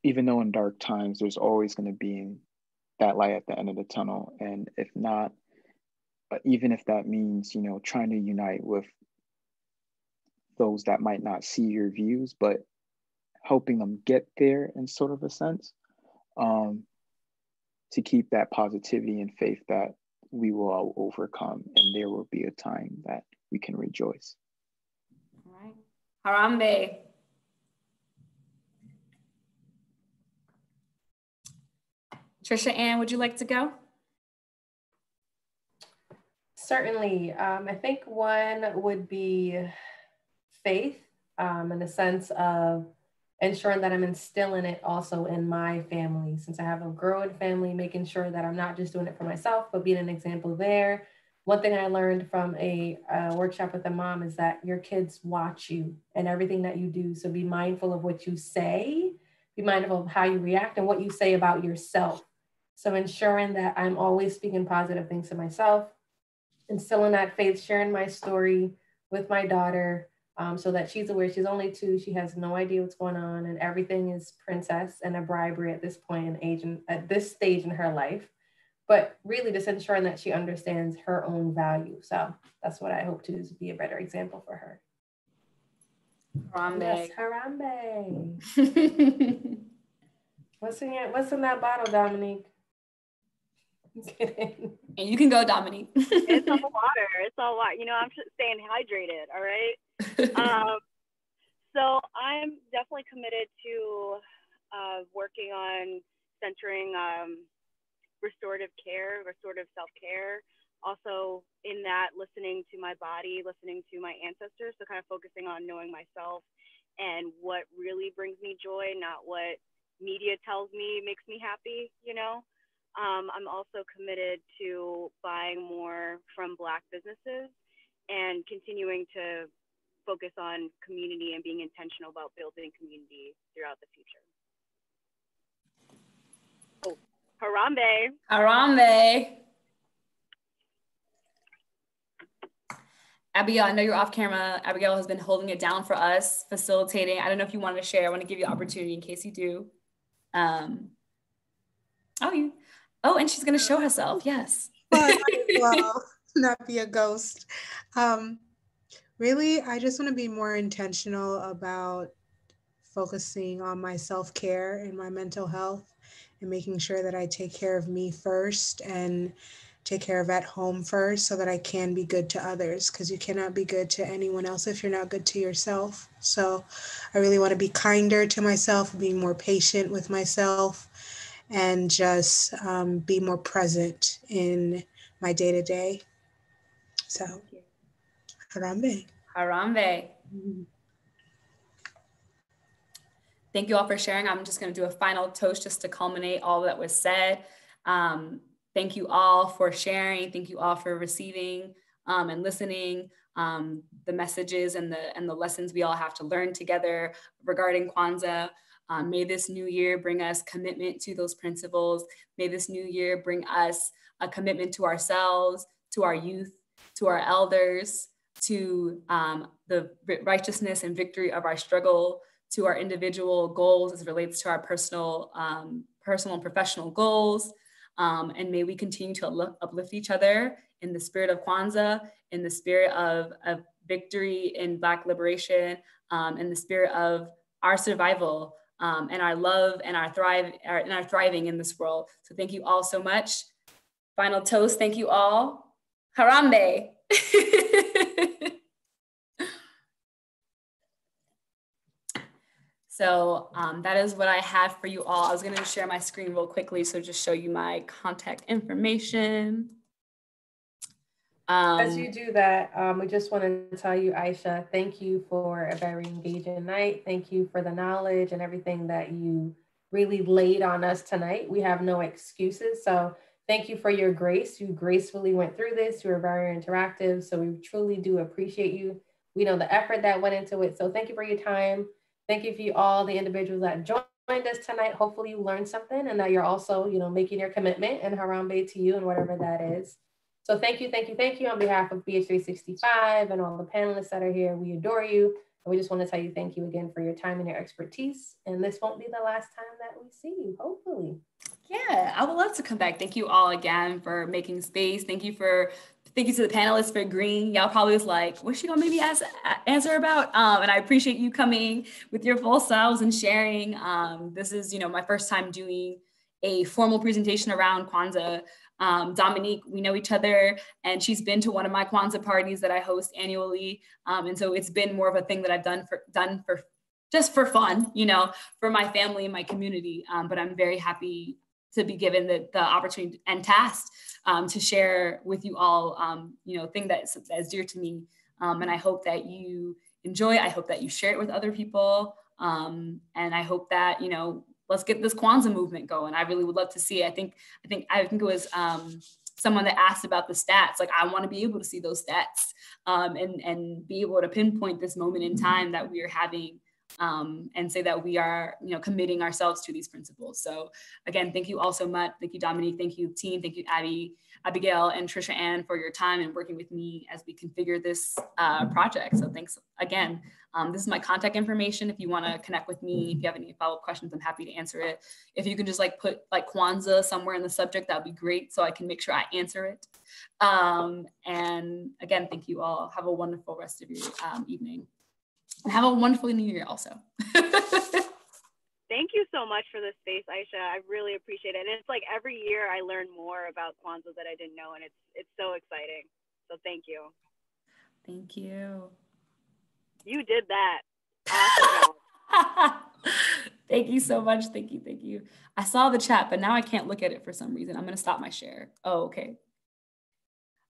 C: even though in dark times, there's always going to be that light at the end of the tunnel. And if not, even if that means, you know, trying to unite with those that might not see your views, but helping them get there in sort of a sense, to keep that positivity and faith that we will all overcome and there will be a time that we can rejoice.
B: All right. Harambe. Trisha Ann, would you like to go?
D: Certainly. I think one would be faith, in the sense of ensuring that I'm instilling it also in my family. Since I have a growing family, making sure that I'm not just doing it for myself, but being an example there. One thing I learned from a workshop with a mom is that your kids watch you and everything that you do. So be mindful of what you say, be mindful of how you react and what you say about yourself. So ensuring that I'm always speaking positive things to myself, instilling that faith, sharing my story with my daughter, so that she's aware. She's only 2, she has no idea what's going on, and everything is princess and a bribery at this point in age and at this stage in her life. But really just ensuring that she understands her own value. So that's what I hope to do, is be a better example for her.
B: Harambe.
D: Yes, Harambe. What's in that bottle, Dominique?
B: And you can go, Dominique.
E: It's all water. It's all water. You know, I'm just staying hydrated. All right. So I'm definitely committed to working on centering restorative care, restorative self-care. Also in that, listening to my body, listening to my ancestors. So kind of focusing on knowing myself and what really brings me joy, not what media tells me makes me happy, you know. I'm also committed to buying more from Black businesses and continuing to focus on community and being intentional about building community throughout the future. Oh, Harambe.
B: Harambe. Abigail, I know you're off camera. Abigail has been holding it down for us, facilitating. I don't know if you want to share. I want to give you the opportunity in case you do. Oh, and she's going to show herself. Yes.
G: Well, not be a ghost. Really, I just want to be more intentional about focusing on my self-care and my mental health and making sure that I take care of me first and take care of at home first so that I can be good to others, because you cannot be good to anyone else if you're not good to yourself. So I really want to be kinder to myself, being more patient with myself, and just be more present in my day-to-day. So, Harambe.
B: Harambe. Thank you all for sharing. I'm just going to do a final toast just to culminate all that was said. Thank you all for sharing. Thank you all for receiving and listening. The messages and the lessons we all have to learn together regarding Kwanzaa. May this new year bring us commitment to those principles. May this new year bring us a commitment to ourselves, to our youth, to our elders, to the righteousness and victory of our struggle, to our individual goals as it relates to our personal and professional goals. And may we continue to uplift each other in the spirit of Kwanzaa, in the spirit of victory in Black liberation, in the spirit of our survival and our love and our thriving in this world. So thank you all so much. Final toast, thank you all. Harambe. So that is what I have for you all. I was gonna share my screen real quickly, so just show you my contact information.
D: As you do that, we just want to tell you, Aisha, thank you for a very engaging night. Thank you for the knowledge and everything that you really laid on us tonight. We have no excuses. So thank you for your grace. You gracefully went through this. You were very interactive. So we truly do appreciate you. We know the effort that went into it. So thank you for your time. Thank you for all the individuals that joined us tonight. Hopefully you learned something and that you're also, making your commitment and Harambe to you and whatever that is. So thank you on behalf of BH365 and all the panelists that are here. We adore you. And we just want to tell you thank you again for your time and your expertise. And this won't be the last time that we see you, hopefully.
B: Yeah, I would love to come back. Thank you all again for making space. Thank you to the panelists for agreeing. Y'all probably was like, what's she gonna maybe answer about? And I appreciate you coming with your full selves and sharing. This is, my first time doing a formal presentation around Kwanzaa. Dominique, we know each other, and she's been to one of my Kwanzaa parties that I host annually. And so it's been more of a thing that I've done for just for fun, for my family and my community. But I'm very happy to be given the opportunity and tasked to share with you all, thing that's dear to me. And I hope that you enjoy. I hope that you share it with other people. And I hope that, let's get this Kwanzaa movement going. I really would love to see it. I think it was someone that asked about the stats. Like, I want to be able to see those stats and be able to pinpoint this moment in time that we are having and say that we are, committing ourselves to these principles. So again, thank you all so much. Thank you, Dominique. Thank you, team. Thank you, Abigail, and Trisha Ann for your time and working with me as we configure this project. So thanks again. This is my contact information. If you want to connect with me, if you have any follow-up questions, I'm happy to answer it. If you can just put Kwanzaa somewhere in the subject, that'd be great, so I can make sure I answer it. And again, thank you all. Have a wonderful rest of your evening. And have a wonderful new year also.
E: Thank you so much for this space, Aisha. I really appreciate it. And it's like every year I learn more about Kwanzaa that I didn't know, and it's so exciting. So thank you.
B: Thank you.
E: You did that. Awesome.
B: Thank you so much. Thank you. I saw the chat, but now I can't look at it for some reason. I'm going to stop my share. Oh, okay.